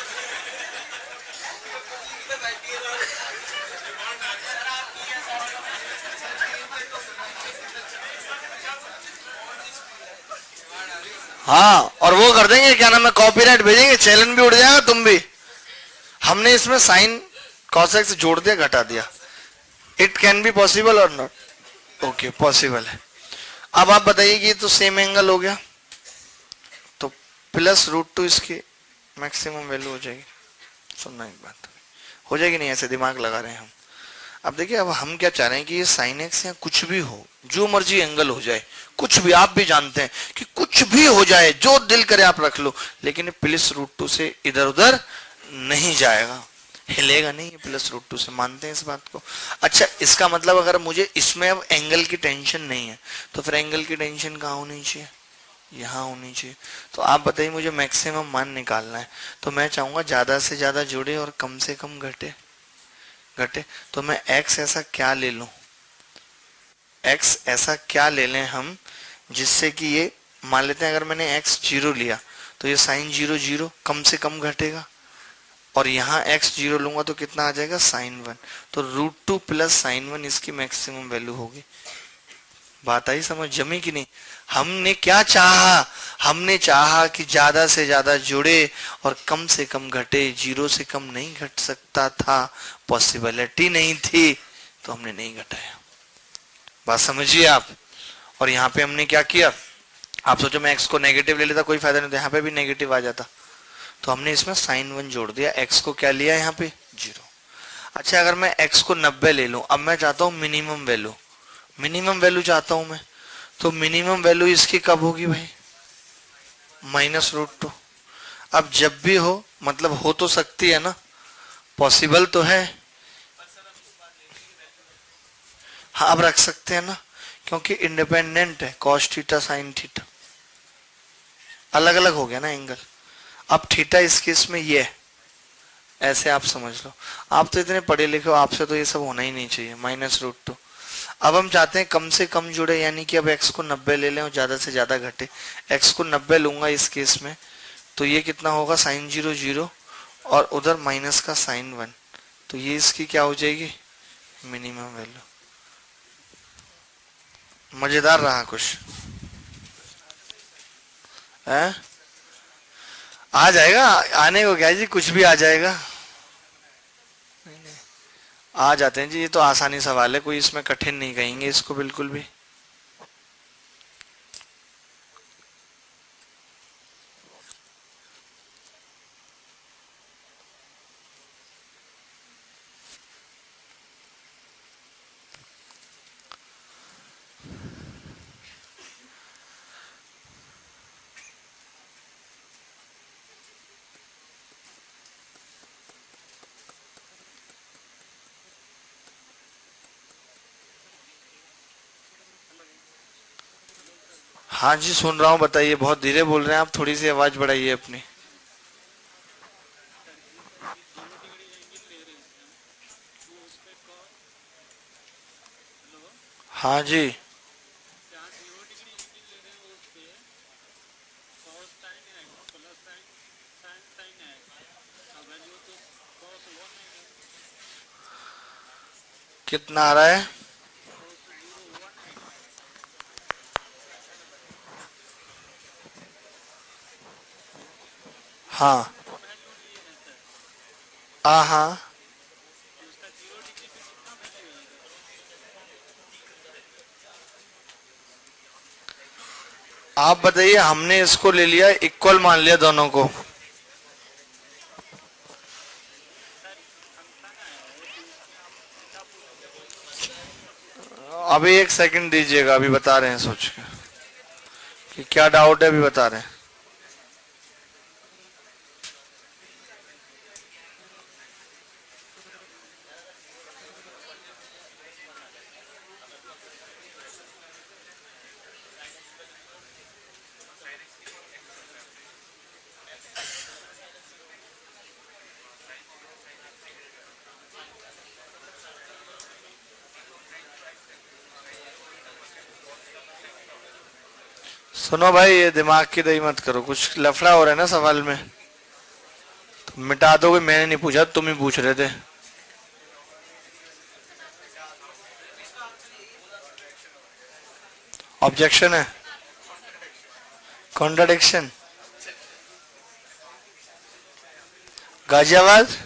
हाँ और वो कर देंगे क्या नाम है, कॉपीराइट भेजेंगे, चैलेंज भी उड़ जाएगा, तुम भी। हमने इसमें साइन कॉसेक से जोड़ दिया, घटा दिया। इट कैन बी पॉसिबल और नॉट, ओके पॉसिबल है। अब आप बताइए कि ये तो सेम एंगल हो गया, तो +√2 इसकी मैक्सिमम वैल्यू हो जाएगी। सुनना एक बात हो जाएगी, नहीं ऐसे दिमाग लगा रहे हैं हम। अब देखिए अब हम क्या चाह रहे हैं कि ये sin x या कुछ भी हो, जो मर्जी एंगल हो जाए, कुछ भी, आप भी जानते हैं कि कुछ भी हो जाए, जो दिल करे आप रख लो, लेकिन +√2 से इधर उधर नहीं जाएगा, हिलेगा नहीं ये +√2 से, मानते हैं इस बात को। अच्छा इसका मतलब अगर मुझे इसमें अब एंगल की टेंशन नहीं है, तो फिर एंगल की टेंशन कहाँ होनी चाहिए, यहाँ होनी चाहिए। तो आप बताइए मुझे मैक्सिमम मान निकालना है, तो मैं चाहूंगा ज्यादा से ज्यादा जुड़े और कम से कम घटे। तो मैं x ऐसा क्या ले लूं, एक्स ऐसा क्या ले लें हम जिससे कि ये, मान लेते हैं अगर मैंने एक्स 0 लिया तो ये साइन 0 0 कम से कम घटेगा, और यहाँ एक्स 0 लूंगा तो कितना आ जाएगा साइन 1, तो √2 प्लस साइन 1 इसकी मैक्सिमम वैल्यू होगी। बात आई समझ, जमी कि नहीं? हमने क्या चाहा, हमने चाहा कि ज्यादा से ज्यादा जुड़े और कम से कम घटे, 0 से कम नहीं घट सकता था, पॉसिबिलिटी नहीं थी, तो हमने नहीं घटाया। बात समझिए आप। और यहाँ पे हमने क्या किया, आप सोचो मैं एक्स को नेगेटिव ले लेता कोई फायदा नहीं था, यहाँ पे भी नेगेटिव आ जाता, तो हमने इसमें साइन 1 जोड़ दिया, एक्स को क्या लिया यहाँ पे 0। अच्छा अगर मैं एक्स को 90 ले लूं, अब मैं चाहता हूं मिनिमम वैल्यू, मिनिमम वैल्यू चाहता हूं मैं, तो मिनिमम वैल्यू इसकी कब होगी भाई, -√2। अब जब भी हो, मतलब हो तो सकती है ना, पॉसिबल तो है। हाँ अब रख सकते हैं ना, क्योंकि इंडिपेंडेंट है, कॉस थीटा साइन थीटा अलग अलग हो गया ना एंगल। अब थीटा इस केस में ये है, ऐसे आप समझ लो, आप तो इतने पढ़े लिखे हो, आपसे तो ये सब होना ही नहीं चाहिए, -√2। अब हम चाहते हैं कम से कम जुड़े, यानी कि अब x को 90 ले लें और ज्यादा से ज्यादा घटे। x को 90 लूंगा इस केस में, तो ये कितना होगा साइन 0 0 और उधर माइनस का साइन 1, तो ये इसकी क्या हो जाएगी मिनिमम वैल्यू। मजेदार रहा कुछ है? आ जाएगा, आने को क्या है जी, कुछ भी आ जाएगा, आ जाते हैं जी, ये तो आसानी सवाल है, कोई इसमें कठिन नहीं कहेंगे इसको बिल्कुल भी। हाँ जी सुन रहा हूँ, बताइए, बहुत धीरे बोल रहे हैं आप, थोड़ी सी आवाज बढ़ाइए अपनी। हाँ जी, कितना आ रहा है? हाँ हाँ, आप बताइए, हमने इसको ले लिया इक्वल, मान लिया दोनों को, अभी एक सेकंड दीजिएगा, अभी बता रहे हैं सोच के कि क्या डाउट है, अभी बता रहे हैं। सुनो भाई, ये दिमाग की दही मत करो, कुछ लफड़ा हो रहा है ना सवाल में, तो मिटा दोगे, मैंने नहीं पूछा, तुम ही पूछ रहे थे। ऑब्जेक्शन है, कॉन्ट्राडिक्शन, गाजियाबाद,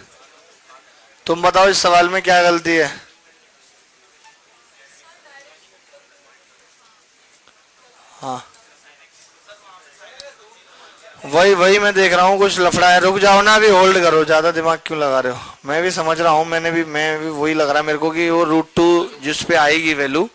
तुम बताओ इस सवाल में क्या गलती है? हाँ वही वही मैं देख रहा हूँ, कुछ लफड़ा है, रुक जाओ ना, अभी होल्ड करो, ज्यादा दिमाग क्यों लगा रहे हो? मैं भी समझ रहा हूँ, मैं भी वही लग रहा है मेरे को कि वो √2 जिस पे आएगी वैल्यू।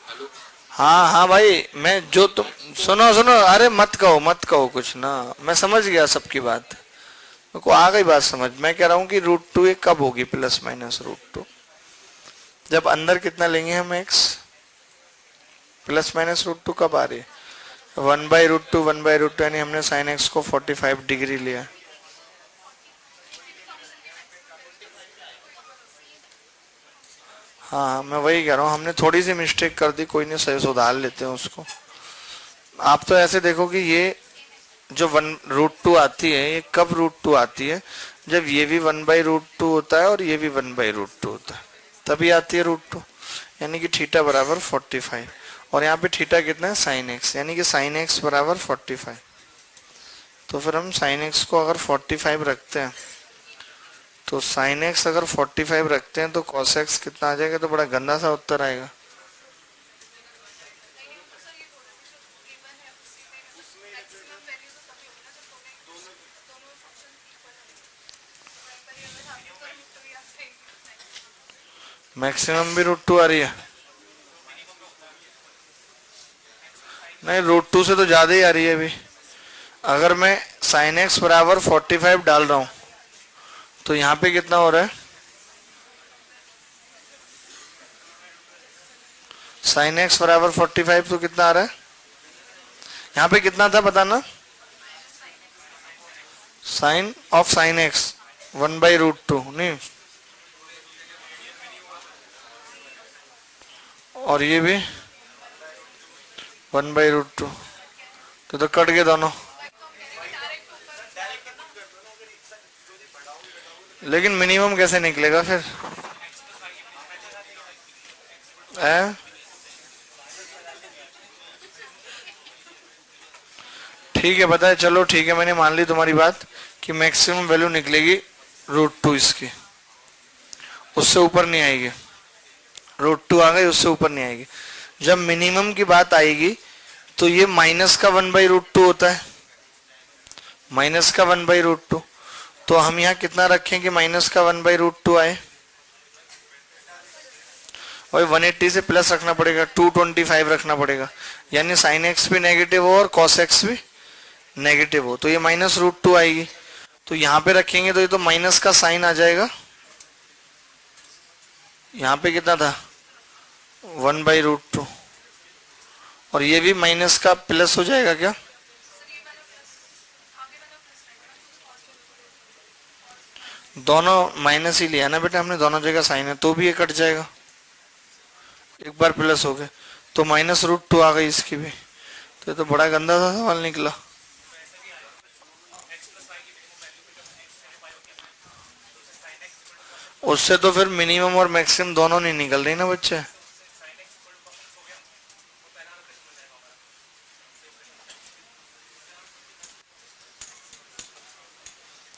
हाँ हाँ भाई, मैं जो तुम, सुनो सुनो, अरे मत कहो कुछ ना, मैं समझ गया सबकी बात, मेरे को आ गई बात समझ। मैं कह रहा हूँ कि √2 ये कब होगी +- √2, जब अंदर कितना लेंगे हम x, +- √2 कब आ रही है? 1/√2 यानी हमने sin x को 45 डिग्री लिया, हाँ मैं वही कह रहा हूँ, हमने थोड़ी सी मिस्टेक कर दी, कोई नहीं, सही सुधार लेते हैं उसको। आप तो ऐसे देखो कि ये जो 1√2 आती है, ये कब √2 आती है? जब ये भी 1/√2 होता है और ये भी 1/√2 होता है, तभी आती है √2। यानी कि थीटा बराबर 45, और यहाँ पे थीटा कितना है? साइन एक्स, यानी कि साइन एक्स बराबर 45। तो फिर हम साइन एक्स को अगर 45 रखते हैं, तो साइन एक्स अगर 45 रखते हैं तो कॉस एक्स कितना आ जाएगा? तो बड़ा गंदा सा उत्तर आएगा। मैक्सिमम भी √2 आ रही है? नहीं, √2 से तो ज्यादा ही आ रही है अभी। अगर मैं साइन एक्स बराबर 45 डाल रहा हूं, तो यहाँ पे कितना हो रहा है? साइन एक्स बराबर 45 तो कितना आ रहा है? यहाँ पे कितना था बताना? साइन ऑफ साइन एक्स 1/√2 नहीं, और ये भी 1/√2, तो कट गए दोनों। लेकिन मिनिमम कैसे निकलेगा फिर? है? ठीक है, पता है, चलो ठीक है, मैंने मान ली तुम्हारी बात कि मैक्सिमम वैल्यू निकलेगी √2 इसकी, उससे ऊपर नहीं आएगी। √2 आ गई, उससे ऊपर नहीं आएगी। जब मिनिमम की बात आएगी तो ये माइनस का 1/√2 होता है, माइनस का 1/√2। तो हम यहाँ कितना रखें कि माइनस का 1/√2 आए? वही 180 से प्लस रखना पड़ेगा, 225 रखना पड़ेगा, यानी साइन एक्स भी नेगेटिव हो और कॉस एक्स भी नेगेटिव हो, तो ये -√2 आएगी। तो यहाँ पे रखेंगे तो ये तो माइनस का साइन आ जाएगा। यहाँ पे कितना था? 1/√2, और ये भी माइनस का प्लस हो जाएगा क्या? दोनों माइनस ही लिया ना बेटा हमने, दोनों जगह साइन है, तो भी ये कट जाएगा, एक बार प्लस हो गए, तो -√2 आ गई इसकी भी। तो ये तो बड़ा गंदा सा सवाल निकला। उससे तो फिर मिनिमम और मैक्सिमम दोनों नहीं निकल रही ना बच्चे।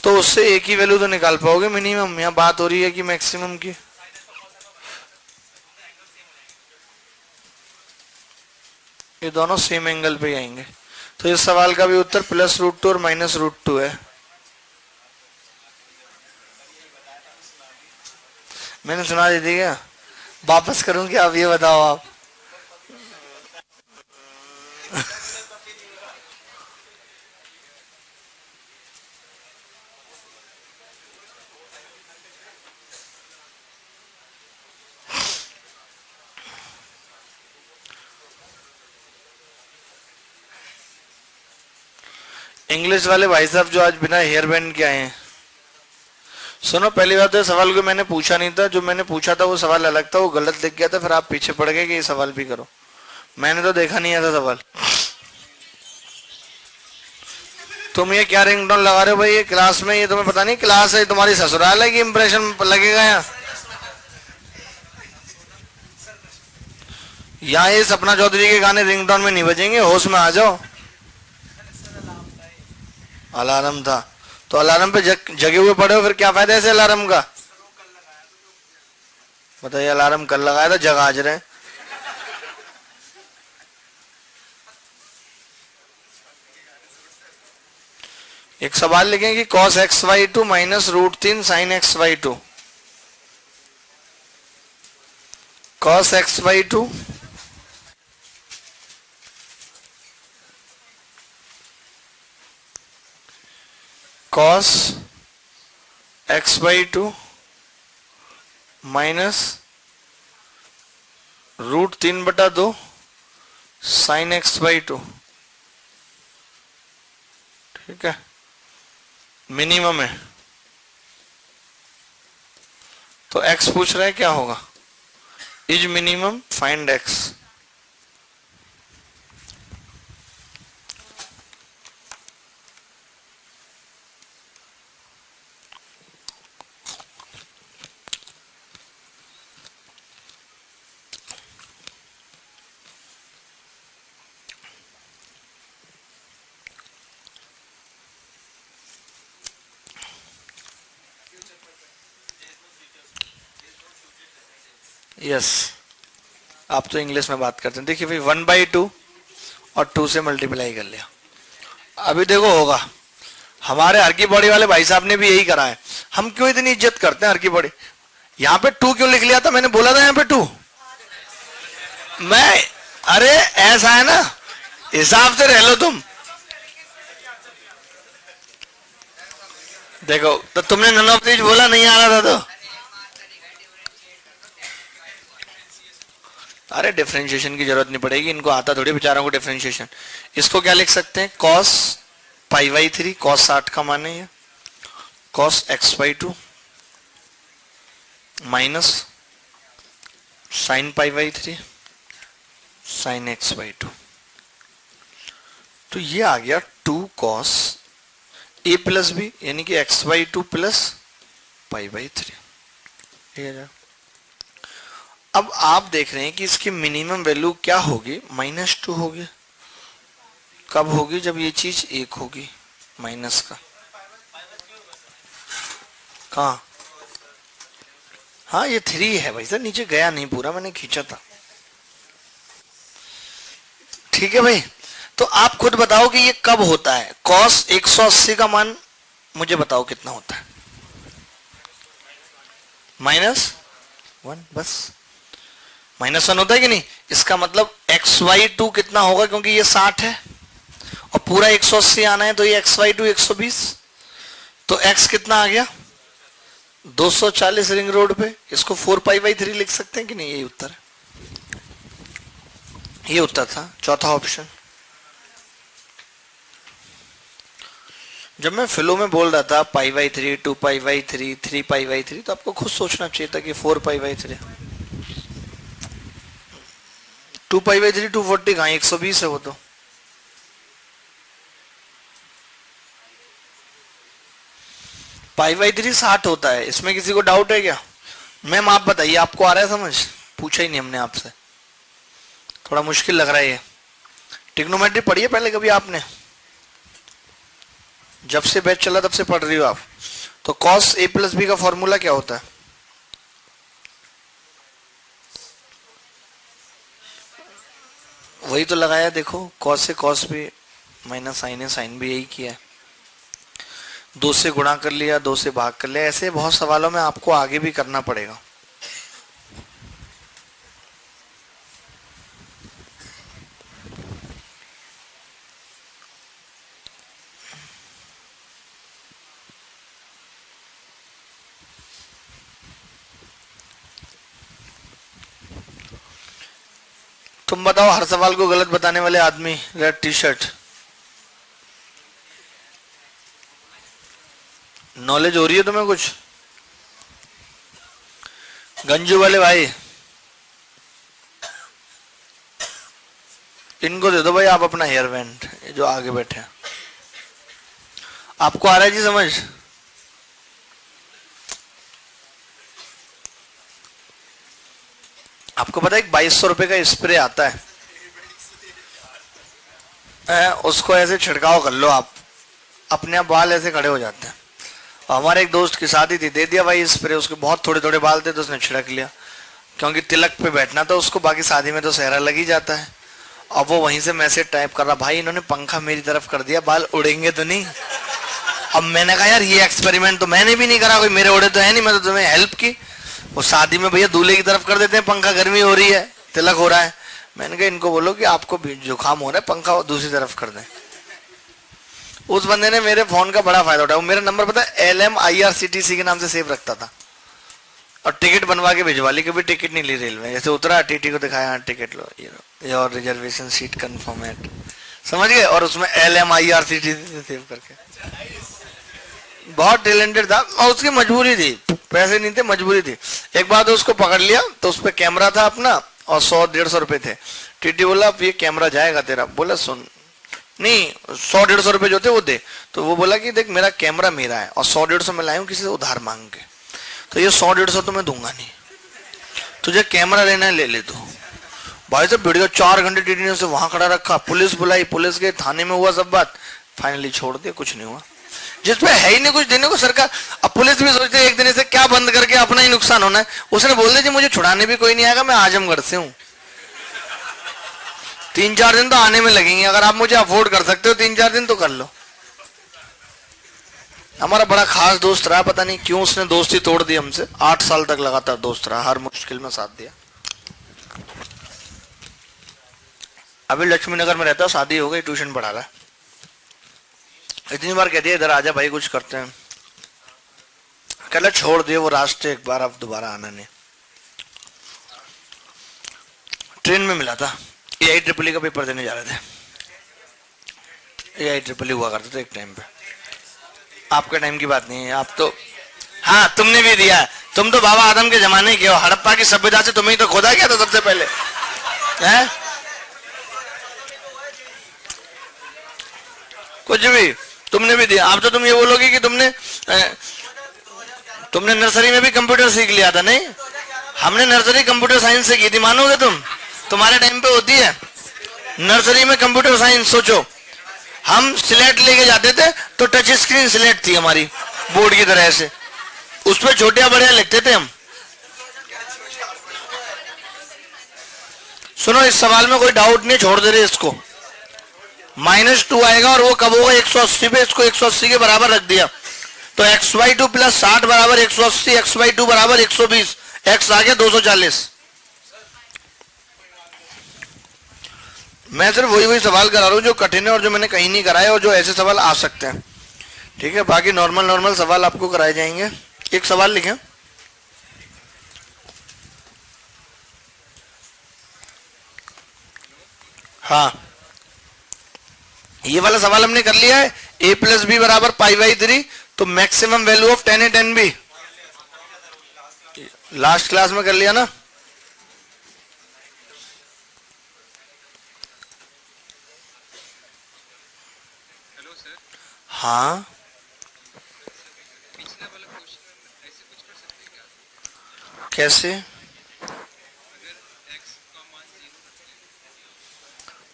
तो उससे एक ही वैल्यू तो निकाल पाओगे मिनिमम, यहाँ बात हो रही है कि मैक्सिमम की। ये दोनों सेम एंगल पे ही आएंगे। तो इस सवाल का भी उत्तर +√2 और -√2 है। मैंने सुना दी थी क्या? वापस करूं क्या? अब ये बताओ आप। इंग्लिश वाले भाई साहब जो आज बिना हेयर बैंड के आए हैं, सुनो, पहली बात तो सवाल को मैंने पूछा नहीं था, जो मैंने पूछा था वो सवाल अलग था, वो गलत लिख गया था, फिर आप पीछे पड़ गए कि ये सवाल भी करो। मैंने तो देखा नहीं ऐसा सवाल। तुम ये क्या रिंगटोन लगा रहे हो भाई? ये क्लास में, ये तुम्हें पता नहीं क्लास है तुम्हारी ससुराल है कि इंप्रेशन लगेगा यहाँ? यहाँ ये सपना चौधरी के गाने रिंगटोन में नहीं बजेंगे, होश में आ जाओ। अलार्म था तो अलार्म पे जगे हुए पड़े हो, फिर क्या फायदा ऐसे अलार्म का? बताइए, अलार्म कल लगाया था, जग आज रहे। एक सवाल लिखें कि cos xy2 -√3 sin xy2, cos xy2 cos xy2 -√3/2 sin xy2। ठीक है, मिनिमम है। तो x पूछ रहा है क्या होगा? Is minimum find x. Yes, आप तो इंग्लिश में बात करते हैं। देखिए भाई 1/2 और 2 से मल्टीप्लाई कर लिया। अभी देखो होगा, हमारे हर की बॉडी वाले भाई साहब ने भी यही करा है। हम क्यों इतनी इज्जत करते हैं हर की बॉडी? यहाँ पे 2 क्यों लिख लिया था? मैंने बोला था यहाँ पे 2। मैं, अरे ऐसा है ना, हिसाब से रह लो तुम। देखो तो तुमने नन ऑफ दीज बोला, नहीं आ रहा था तो। अरे डिफरेंशिएशन की जरूरत नहीं पड़ेगी, इनको आता थोड़ी बेचारों को डिफरेंशिएशन। इसको क्या लिख सकते हैं? cos π/3, cos 60 का मान है, cos x/2 minus sin π/3 sin x/2। तो ये आ गया 2 cos a प्लस बी, यानी कि x/2 प्लस π/3। ठीक है। अब आप देख रहे हैं कि इसकी मिनिमम वैल्यू क्या होगी? -2 होगी। कब होगी? जब ये चीज 1 होगी। माइनस का कहा? हाँ ये 3 है भाई सर, नीचे गया नहीं पूरा, मैंने खींचा था। ठीक है भाई, तो आप खुद बताओ कि ये कब होता है? cos 180 का मान मुझे बताओ कितना होता है? -1, बस -1 होता है कि नहीं? इसका मतलब xy2 कितना होगा? क्योंकि ये 60 है और पूरा 180 आना है, तो ये xy2 120। तो x कितना आ गया? 240 रिंग रोड पे। इसको 4π/3 लिख सकते हैं कि नहीं? यही उत्तर है, ये उत्तर था, चौथा ऑप्शन। जब मैं फ्लो में बोल रहा था π/3, 2π/3, 3π/3, तो आपको खुद सोचना चाहिए था कि 4π/3। 2π/3 240 कहाँ? 120 है वो तो। π/3 60 होता है, इसमें किसी को डाउट है क्या? मैम आप बताइए, आपको आ रहा है समझ? पूछा ही नहीं हमने आपसे, थोड़ा मुश्किल लग रहा है ये। ट्रिग्नोमेट्री पढ़ी है पहले कभी आपने? जब से बैच चला तब से पढ़ रही हो आप। तो cos a प्लस बी का फॉर्मूला क्या होता है? वही तो लगाया, देखो cos से cos भी माइनस साइन है, साइन भी यही किया है। 2 से गुणा कर लिया, 2 से भाग कर लिया। ऐसे बहुत सवालों में आपको आगे भी करना पड़ेगा। तुम बताओ, हर सवाल को गलत बताने वाले आदमी, रेड टी शर्ट। नॉलेज हो रही है तुम्हें कुछ? गंजू वाले भाई, इनको दे दो भाई आप अपना हेयर बैंड, जो आगे बैठे हैं। आपको आ रहा है जी समझ? आपको पता है 2200 रुपए का स्प्रे आता है, उसको ऐसे छिड़काव कर लो आप, अपने आप बाल ऐसे खड़े हो जाते हैं। हमारे एक दोस्त की शादी थी, दे दिया भाई स्प्रे, उसके बहुत थोड़े थोड़े बाल थे तो उसने छिड़क लिया, क्योंकि तिलक पे बैठना था उसको, बाकी शादी में तो सेहरा लग ही जाता है। अब वो वहीं से मैसेज टाइप कर रहा, भाई इन्होंने पंखा मेरी तरफ कर दिया, बाल उड़ेंगे तो नहीं। अब मैंने कहा यार ये एक्सपेरिमेंट तो मैंने भी नहीं करा, कोई मेरे उड़े तो है नहीं, मैं तो तुम्हें हेल्प की। वो शादी में भैया दूल्हे की तरफ कर देते हैं पंखा, गर्मी हो रही है, तिलक हो रहा है। मैंने कहा इनको बोलो कि आपको जुकाम हो रहा है, पंखा दूसरी तरफ कर दें। उस बंदे ने मेरे फोन का बड़ा फायदा उठाया, मेरा नंबर पता है LMIRCTC के नाम से सेव रखता था, और टिकट बनवा के भिजवा ली। कभी टिकट नहीं ली रेलवे, जैसे उतरा टीटी को दिखाया, हाँ टिकट लो, ये और रिजर्वेशन सीट कंफर्म है, समझ गए? और उसमें LMIRCTC सेव करके। बहुत टैलेंटेड था, और उसकी मजबूरी थी, पैसे नहीं थे, मजबूरी थी। एक बार तो उसको पकड़ लिया, तो उस पर कैमरा था अपना और 100-150 रुपए थे। टीटी बोला अब ये कैमरा जाएगा तेरा। बोला सुन, नहीं 100-150 रुपए जो थे वो दे। तो वो बोला कि देख मेरा कैमरा मेरा है और 100-150 मैं लाया हूं किसी से उधार मांग के, तो ये 100-150 तो मैं दूंगा नहीं, तुझे कैमरा लेना है ले ले। तो भाई साहब वीडियो 4 घंटे टीटी ने उसे वहां खड़ा रखा, पुलिस बुलाई, पुलिस गए, थाने में हुआ सब बात, फाइनली छोड़ दिया, कुछ नहीं हुआ। जिसपे है ही नहीं कुछ देने को सरकार। अब पुलिस भी सोचती है एक दिन से क्या बंद करके अपना ही नुकसान होना है। उसने बोल दिया मुझे छुड़ाने भी कोई नहीं आएगा, मैं आजमगढ़ से हूं, 3-4 दिन तो आने में लगेंगे, अगर आप मुझे अफोर्ड कर सकते हो 3-4 दिन तो कर लो। हमारा बड़ा खास दोस्त रहा, पता नहीं क्यों उसने दोस्ती तोड़ दी हमसे। 8 साल तक लगातार दोस्त रहा, हर मुश्किल में साथ दिया। अभी लक्ष्मी नगर में रहता है, शादी हो गई, ट्यूशन पढ़ा रहा है। इतनी बार कह दिया इधर आजा भाई कुछ करते हैं, कहला छोड़ दिए वो रास्ते, एक बार अब दोबारा आना नहीं। ट्रेन में मिला था, AIEEE का पेपर देने जा रहे थे। AIEEE हुआ करते थे एक टाइम पे, आपके टाइम की बात नहीं है, आप तो हाँ तुमने भी दिया, तुम तो बाबा आदम के जमाने के हो, हड़प्पा की सभ्यता से तुम्हें तो खोदा गया था सबसे पहले है? कुछ भी तुमने भी दिया। आप तो तुम ये बोलोगे कि तुमने नर्सरी में भी कंप्यूटर सीख लिया था। नहीं, हमने नर्सरी कंप्यूटर साइंस से की थी, मानोगे तुम? तुम्हारे टाइम पे होती है नर्सरी में कंप्यूटर साइंस। सोचो हम स्लेट लेके जाते थे तो टच स्क्रीन स्लेट थी हमारी, बोर्ड की तरह से, उस पर छोटे बड़े लिखते थे हम। सुनो इस सवाल में कोई डाउट नहीं, छोड़ दे रहे इसको। -2 आएगा और वो कब होगा? 180 पे, इसको 180 के बराबर रख दिया तो x/2 + 60 बराबर 180, x/2 बराबर 120, x आ गया 240। मैं सिर्फ वही सवाल करा रहा हूं जो कठिन है और जो मैंने कहीं नहीं कराया और जो ऐसे सवाल आ सकते हैं, ठीक है। बाकी नॉर्मल सवाल आपको कराए जाएंगे। एक सवाल लिखें, हाँ ये वाला सवाल हमने कर लिया है। a + b बराबर π/3, तो maximum value of tan A tan B last class में कर लिया ना। हाँ कैसे?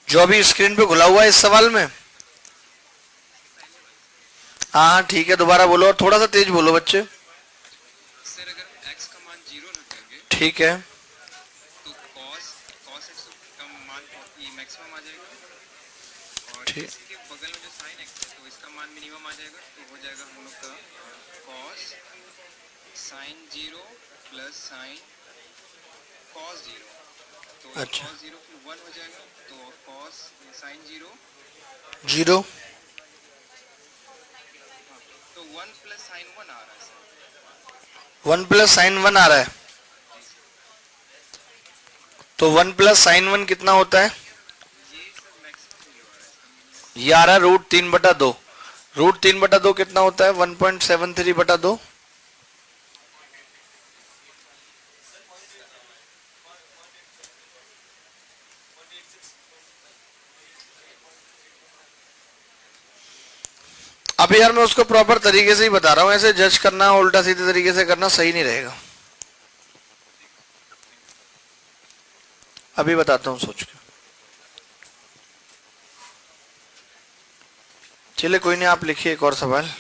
जो अभी स्क्रीन पे खुला हुआ है इस सवाल में, हाँ ठीक है, दोबारा बोलो और थोड़ा सा तेज बोलो बच्चे। सर अगर x का मान 0 रखेंगे, ठीक है, तो cos x का मान मैक्सिमम आ जाएगा और ठीक, इसके बगल में जो sin x है तो इसका मान मिनिमम आ जाएगा। तो हो जाएगा हम लोग का cos sin 0 + sin cos 0, तो अच्छा cos 0 फिर 1 हो जाएगा, तो cos sin 0 0, तो 1 + sin 1 आ रहा है सर। 1 + sin 1 आ रहा है, तो 1 + sin 1 कितना होता है? ये सर मैक्सिमम वैल्यू आ रहा है। ये आ रहा है √3/2। √3/2 कितना होता है? 1.73/2। अभी यार मैं उसको प्रॉपर तरीके से ही बता रहा हूं, ऐसे जज करना उल्टा सीधे तरीके से करना सही नहीं रहेगा। अभी बताता हूं सोच के। चलिए कोई नहीं, आप लिखिए एक और सवाल।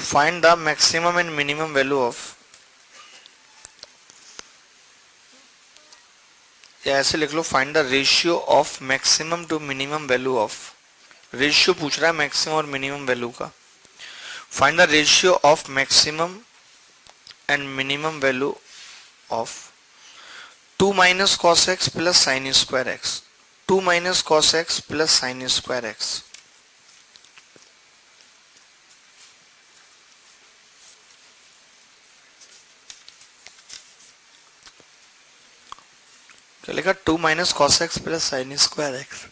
Find the maximum and minimum value of, या ऐसे लिख लो, find the ratio of maximum to minimum value of. Ratio पूछ रहा है मैक्सिमम और मिनिमम वैल्यू का। Find the ratio of maximum and minimum value of 2 - cos x + sin square x। 2 - cos x + sin square x। क्या लिखा? 2 - cos x + sin square x।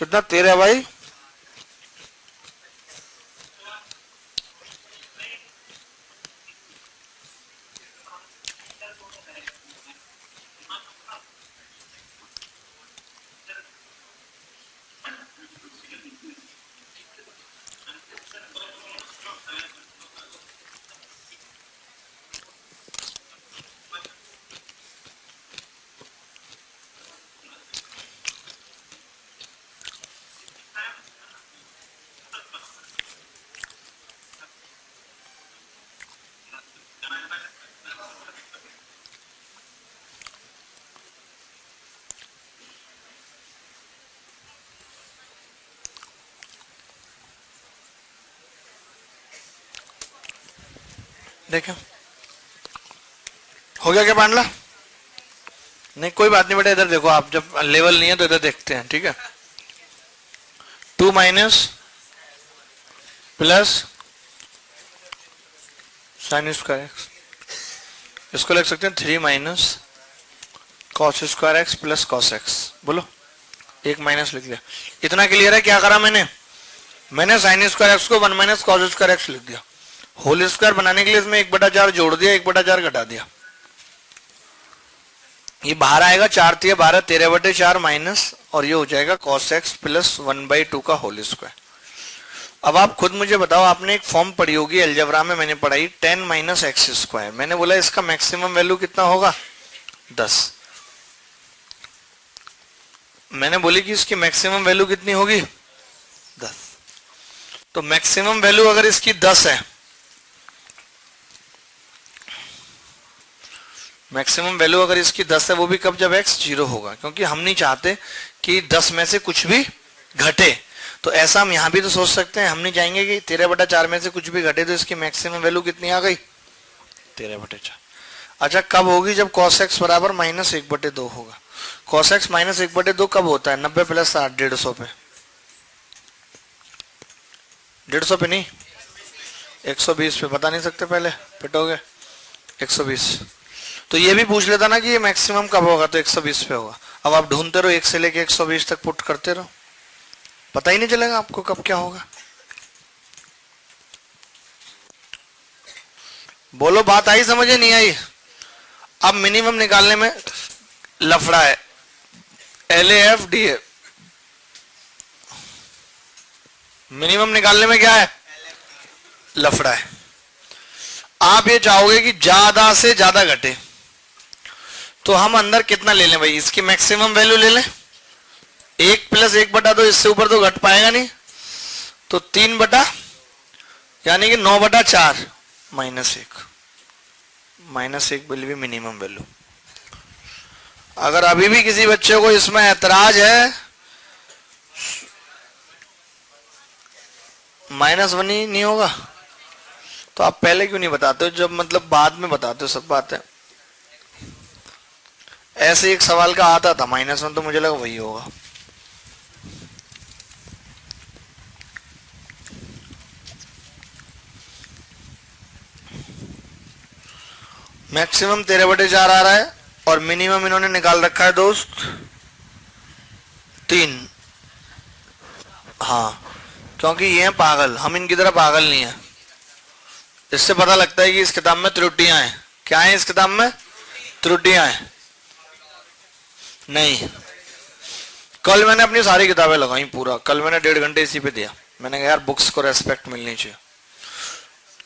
कितना 13 भाई देखें हो गया क्या पांडला? नहीं कोई बात नहीं बेटा, इधर देखो आप, जब लेवल नहीं है तो इधर देखते हैं, ठीक है। 2 minus plus sine square x, इसको लिख सकते हैं 3 minus cos square x plus cos x. बोलो, एक माइनस लिख लिया। इतना क्लियर है? क्या करा मैंने साइन स्क्वायर एक्स को 1 माइनस कॉस स्क्वायर एक्स लिख दिया। होल स्क्वायर बनाने के लिए इसमें 1/4 जोड़ दिया, 1/4 घटा दिया। ये बाहर आएगा 4 3 12 13/4 माइनस, और ये हो जाएगा cos x प्लस 1/2 का होल स्क्वायर। अब आप खुद मुझे बताओ, आपने एक फॉर्म पढ़ी होगी अलजेब्रा में, मैंने पढ़ाई 10 माइनस एक्स स्क्वायर। मैंने बोला इसका मैक्सिमम वैल्यू कितना होगा? 10। मैंने बोली कि इसकी मैक्सिमम वैल्यू कितनी होगी? 10। तो मैक्सिमम वैल्यू अगर इसकी 10 है, मैक्सिमम वैल्यू अगर इसकी 10 है, वो भी कब? जब x 0 होगा, क्योंकि हम नहीं चाहते कि 10 में से कुछ भी घटे। तो ऐसा हम यहां भी तो सोच सकते हैं, हम नहीं चाहेंगे कि 13/4 में से कुछ भी घटे, तो इसकी मैक्सिमम वैल्यू कितनी आ गई? 13/4। अच्छा, कब होगी? जब cos x बराबर -1/2 होगा। cos x -1/2 कब होता है? 90 प्लस 60, 150 पे। 150 पे नहीं, 120 पे। बता नहीं सकते पहले? पिटोगे? 120। तो ये भी पूछ लेता ना कि ये मैक्सिमम कब होगा, तो 120 पे होगा। अब आप ढूंढते रहो, 1 से लेके 120 तक पुट करते रहो, पता ही नहीं चलेगा आपको कब क्या होगा। बोलो, बात आई समझे? नहीं आई? अब मिनिमम निकालने में लफड़ा है। LAFDA मिनिमम निकालने में क्या है? लफड़ा है। आप ये चाहोगे कि ज्यादा से ज्यादा घटे, तो हम अंदर कितना ले लें भाई? इसकी मैक्सिमम वैल्यू ले लें 1 प्लस 1/2, इससे ऊपर तो घट पाएगा नहीं, तो 3 यानी कि 9/4 -1 विल बी मिनिमम वैल्यू। अगर अभी भी किसी बच्चे को इसमें ऐतराज है, -1 ही नहीं होगा, तो आप पहले क्यों नहीं बताते हो? जब मतलब बाद में बताते हो सब बातें। ऐसे एक सवाल का आता था -1, तो मुझे लगा वही होगा। मैक्सिमम 13/4 आ रहा है, और मिनिमम इन्होंने निकाल रखा है दोस्त 3। हाँ, क्योंकि ये हैं पागल, हम इनकी तरह पागल नहीं है। इससे पता लगता है कि इस किताब में त्रुटियां हैं। क्या है इस किताब में? त्रुटियां हैं। नहीं, कल मैंने अपनी सारी किताबें लगाई पूरा, कल मैंने 1.5 घंटे इसी पे दिया। मैंने कहा यार बुक्स को रेस्पेक्ट मिलनी चाहिए।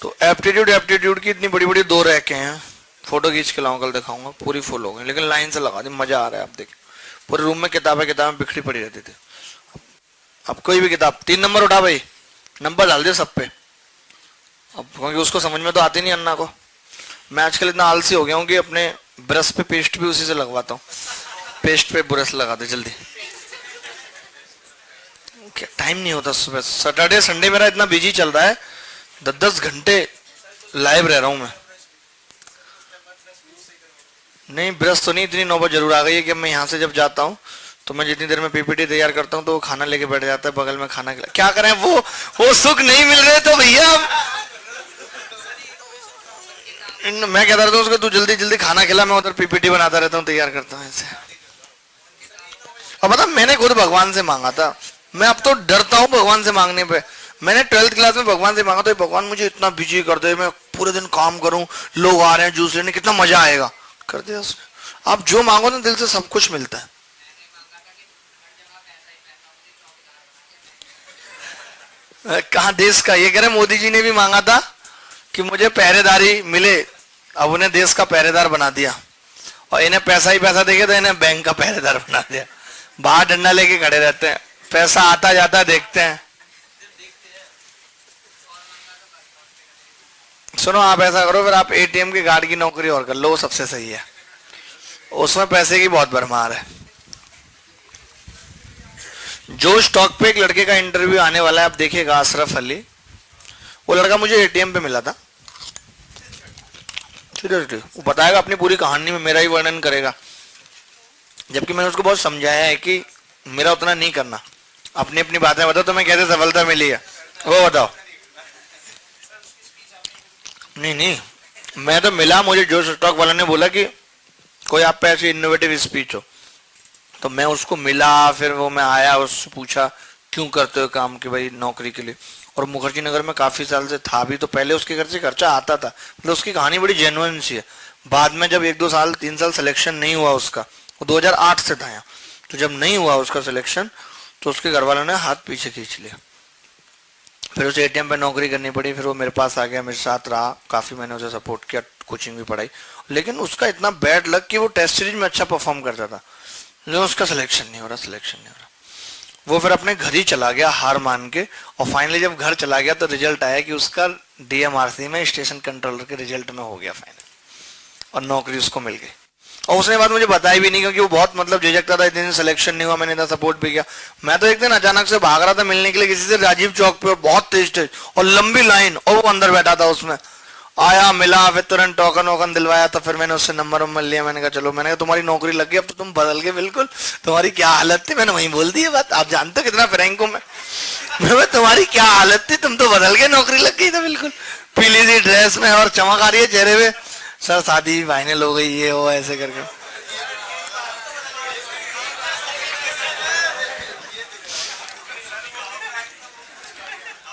तो एप्टीट्यूड की इतनी बड़ी बड़ी 2 रैकें हैं, फोटो खींच के लाऊं, कल दिखाऊंगा, पूरी फुल हो गई, लेकिन लाइन से लगा दी, मजा आ रहा है। आप देखिए, पूरे रूम में किताबें बिखरी पड़ी रहती थी। अब कोई भी किताब 3 नंबर उठा भाई, नंबर डाल दिया सब पे। अब क्योंकि उसको समझ में तो आती नहीं अन्ना को। मैं आजकल इतना आलसी हो गया हूँ कि अपने ब्रश पे पेस्ट भी उसी से लगवाता हूँ। पेस्ट पे ब्रश लगा दे जल्दी, क्या टाइम नहीं होता सुबह। सैटरडे संडे मेरा इतना बिजी चल रहा है, 10-10 घंटे लाइव रह रहा हूं मैं। नहीं, ब्रश तो नहीं, इतनी नौबत जरूर आ गई है कि मैं यहाँ से जब जाता हूँ तो मैं जितनी देर में PPT तैयार करता हूँ तो वो खाना लेके बैठ जाता है बगल में, खाना खिला। क्या करें, वो सुख नहीं मिल रहे तो भैया मैं कहता रहता हूँ उसको, तू जल्दी जल्दी खाना खिला, मैं उधर PPT बनाता रहता हूँ, तैयार करता हूँ ऐसे। और पता, मैंने खुद भगवान से मांगा था मैं अब तो डरता हूं भगवान से मांगने पे। मैंने 12th क्लास में भगवान से मांगा तो भगवान मुझे इतना बिजी कर दे, मैं पूरे दिन काम करूं, लोग आ रहे हैं जूस लेने, कितना मजा आएगा, कर दिया उसने। आप जो मांगो ना दिल से सब कुछ मिलता है। कहा देश का, ये कह रहे मोदी जी ने भी मांगा था कि मुझे पहरेदारी मिले, अब उन्हें देश का पहरेदार बना दिया, और इन्हें पैसा ही पैसा देके तो इन्हें बैंक का पहरेदार बना दिया। बाहर डंडा लेके खड़े रहते हैं, पैसा आता जाता देखते हैं। सुनो, आप ऐसा करो, फिर आप एटीएम के गार्ड की नौकरी और कर लो, वो सबसे सही है, उसमें पैसे की बहुत भरमार है। जो स्टॉक पे एक लड़के का इंटरव्यू आने वाला है, आप देखिएगा, अशरफ अली, वो लड़का मुझे एटीएम पे मिला था, वो बताएगा अपनी पूरी कहानी में, मेरा ही वर्णन करेगा, जबकि मैंने उसको बहुत समझाया है कि मेरा उतना नहीं करना, अपनी अपनी बातें बताओ, तुम्हें कैसे सफलता मिली है वो बताओ। नहीं, मैं तो मिला, मुझे जो स्टॉक वाला ने बोला कि कोई आप पे ऐसी इनोवेटिव स्पीच हो, तो मैं उसको मिला, फिर वो मैं आया, उससे पूछा क्यों करते हो काम, कि भाई नौकरी के लिए, और मुखर्जी नगर में काफी साल से था भी, तो पहले उसके घर से खर्चा आता था, मतलब उसकी कहानी बड़ी जेन्युइन सी है। बाद में जब 1-2 साल 3 साल सिलेक्शन नहीं हुआ उसका, वो 2008 से था यहाँ, तो जब नहीं हुआ उसका सिलेक्शन, तो उसके घर वालों ने हाथ पीछे खींच लिया, फिर उसे एटीएम पे नौकरी करनी पड़ी, फिर वो मेरे पास आ गया, मेरे साथ रहा, काफी मैंने उसे सपोर्ट किया, कोचिंग भी पढ़ाई, लेकिन उसका इतना बैड लक कि वो टेस्ट सीरीज में अच्छा परफॉर्म करता था, लेकिन उसका सिलेक्शन नहीं हो रहा। वो फिर अपने घर ही चला गया हार मान के, और फाइनली जब घर चला गया तो रिजल्ट आया कि उसका डीएमआरसी में स्टेशन कंट्रोलर के रिजल्ट में हो गया फाइनल, और नौकरी उसको मिल गई। और उसने बात मुझे बताई भी नहीं, क्योंकि वो बहुत मतलब झिझकता था, इतने दिन सिलेक्शन नहीं हुआ, मैंने इतना सपोर्ट भी किया। मैं तो एक दिन अचानक से भाग रहा था मिलने के लिए किसी से राजीव चौक पे, और बहुत तेज और लंबी लाइन, और वो अंदर बैठा था, उसमें आया, मिला, फिर तुरंत टोकन वोकन दिलवाया, तो फिर मैंने उससे नंबर वंबर लिया, मैंने कहा चलो, मैंने कहा तुम्हारी नौकरी लग गई, अब तो तुम बदल गए बिल्कुल, तुम्हारी क्या हालत थी, मैंने वहीं बोल दी है बात, आप जानते हो कितना फ्रैंक हूं मैं तुम्हारी क्या हालत थी, तुम तो बदल गए, नौकरी लग गई तो बिल्कुल, पीली सी ड्रेस में और चमक आ रही है चेहरे पे, सर शादी फाइनल हो गई, ये हो ऐसे करके।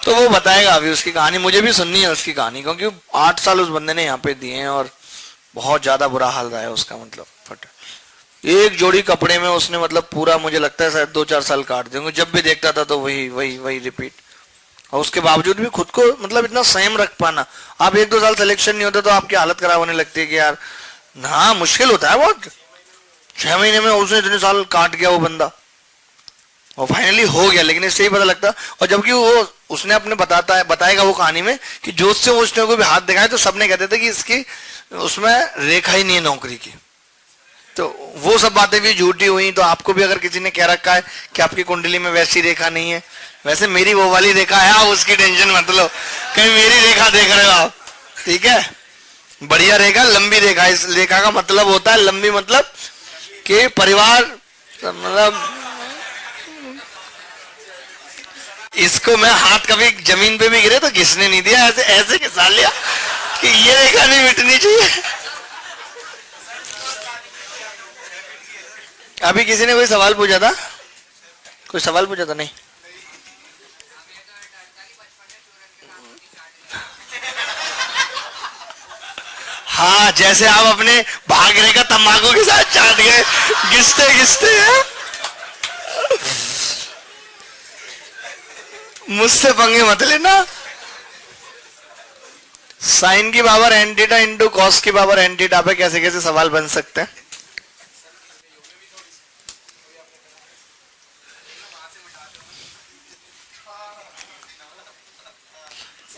तो वो बताएगा अभी उसकी कहानी, मुझे भी सुननी है उसकी कहानी, क्योंकि 8 साल उस बंदे ने यहाँ पे दिए हैं, और बहुत ज्यादा बुरा हाल रहा है उसका, मतलब फट एक जोड़ी कपड़े में उसने मतलब पूरा, मुझे लगता है शायद 2-4 साल काट देंगे, जब भी देखता था तो वही रिपीट, और उसके बावजूद भी खुद को मतलब इतना संयम रख पाना। आप 1-2 साल सिलेक्शन नहीं होता तो आपकी हालत खराब होने लगती है कि यार, हाँ मुश्किल होता है बहुत, 6 महीने में उसने इतने साल काट गया वो बंदा, और फाइनली हो गया, लेकिन इससे ही पता लगता, और जबकि वो उसने अपने बताएगा वो कहानी में कि जो उससे उसने को भी हाथ दिखाया, तो सबने कहते थे कि इसकी उसमें रेखा ही नहीं है नौकरी की, तो वो सब बातें भी झूठी हुई। तो आपको भी अगर किसी ने कह रखा है कि आपकी कुंडली में वैसी रेखा नहीं है, वैसे मेरी वो वाली रेखा है, आप उसकी टेंशन मत लो, कहीं मेरी रेखा देख रहे हो आप, ठीक है, बढ़िया रेखा, लंबी रेखा, इस रेखा का मतलब होता है लंबी, मतलब कि परिवार, मतलब इसको मैं हाथ कभी जमीन पे भी गिरे तो घिसने नहीं दिया, ऐसे ऐसे घिसा लिया कि ये रेखा नहीं मिटनी चाहिए। अभी किसी ने कोई सवाल पूछा था, कोई सवाल पूछा था? नहीं, हाँ, जैसे आप अपने भागने का तंबाकू के साथ चाट गए, घिसते घिसते हैं, मुझसे पंगे मत लेना। साइन की power n theta into cos की पावर एन थीटा पे कैसे कैसे सवाल बन सकते हैं।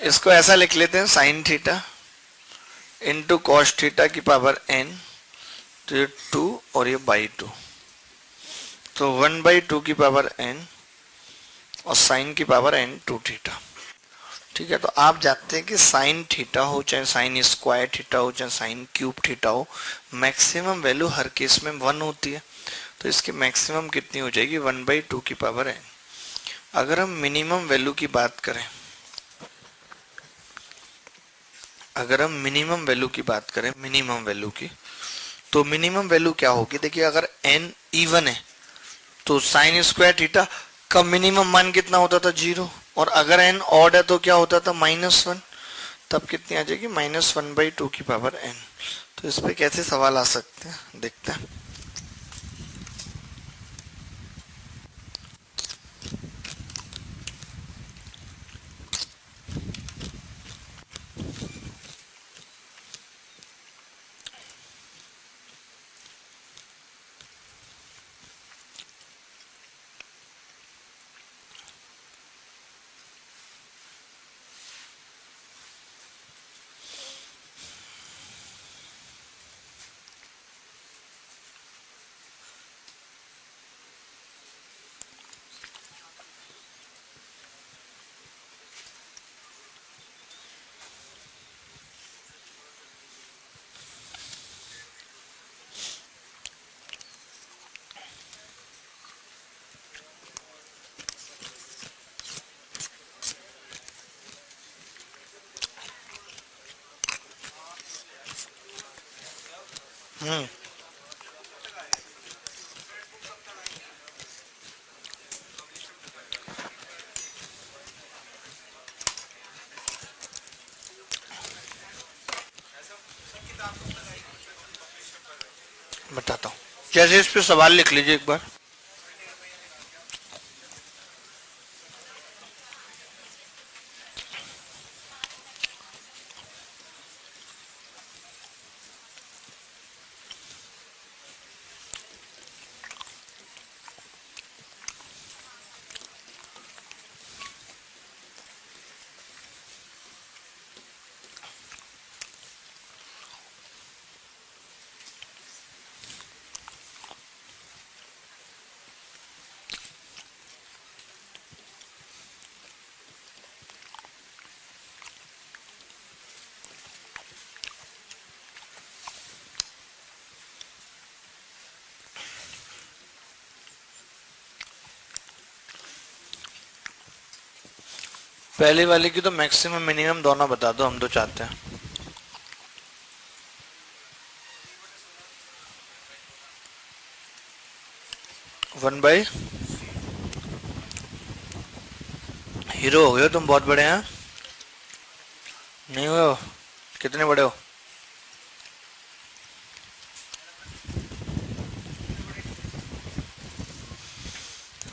इसको ऐसा लिख लेते हैं, sine theta into cos theta की पावर एन, तो ये 2 और ये बाई 2, तो 1/2 की पावर एन और साइन की पावर एन 2 थीटा। ठीक है, तो आप जानते हैं कि साइन थीटा हो चाहे साइन स्क्वायर थीटा हो चाहे साइन क्यूब थीटा हो, मैक्सिमम वैल्यू हर केस में 1 होती है, तो इसकी मैक्सिमम कितनी हो जाएगी 1/2 की पावर एन। अगर हम मिनिमम वैल्यू की बात करें, अगर हम मिनिमम वैल्यू की बात करें, मिनिमम वैल्यू की, तो मिनिमम वैल्यू क्या होगी? देखिए, अगर एन इवन है तो साइन स्क्वायर थीटा का मिनिमम मान कितना होता था 0, और अगर n ऑड है तो क्या होता था -1, तब कितनी आ जाएगी -1/2 की पावर n। तो इस पे कैसे सवाल आ सकते हैं देखते हैं। बताता हूँ। जैसे इस पे सवाल लिख लीजिए एक बार। पहली वाली की तो मैक्सिमम मिनिमम दोनों बता दो, हम तो चाहते हैं। वन बाई हीरो हो गए तुम, बहुत बड़े हैं। नहीं हुए हो? कितने बड़े हो?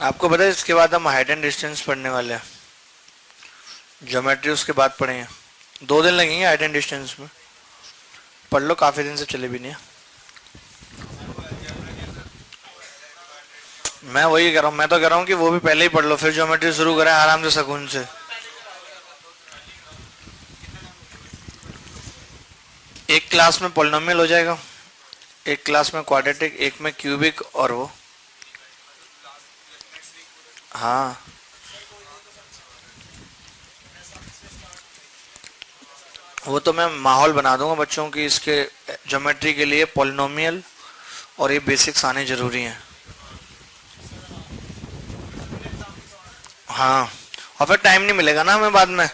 आपको पता है इसके बाद हम हाइट एंड डिस्टेंस पढ़ने वाले हैं, ज्योमेट्री उसके बाद पढ़ेंगे। 2 दिन लगेंगे हाइट एंड डिस्टेंस में, पढ़ लो, काफी दिन से चले भी नहीं है। मैं वही कह रहा हूँ, मैं तो कह रहा हूँ कि वो भी पहले ही पढ़ लो, फिर ज्योमेट्री शुरू करें आराम से सुकून से। एक क्लास में पॉलिनोमियल हो जाएगा, एक क्लास में क्वाड्रेटिक, एक में क्यूबिक, और वो हाँ वो तो मैं माहौल बना दूंगा बच्चों की, इसके ज्योमेट्री के लिए पॉलिनोमियल और ये बेसिक्स आने जरूरी हैं। हाँ, और फिर टाइम नहीं मिलेगा ना हमें बाद में,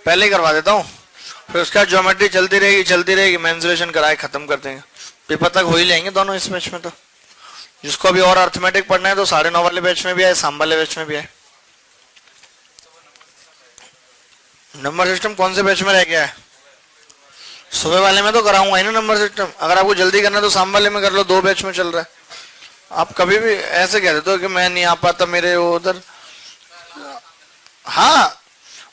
पहले ही करवा देता हूँ, फिर उसके बाद ज्योमेट्री चलती रहेगी, मेंसुरेशन कराए खत्म कर देंगे, पेपर तक हो ही लेंगे दोनों इस बैच में। तो जिसको अभी और अर्थमेटिक पढ़ना है तो 9:30 वाले बैच में भी आए, शाम वाले बैच में भी आए। नंबर सिस्टम कौन से बैच में रह गया है? सुबह वाले में तो कराऊंगा ही ना नंबर सिस्टम, अगर आपको जल्दी करना है तो शाम वाले में कर लो, 2 बैच में चल रहा है। आप कभी भी ऐसे कह देते हो कि मैं नहीं आ पाता, मेरे उधर। हाँ,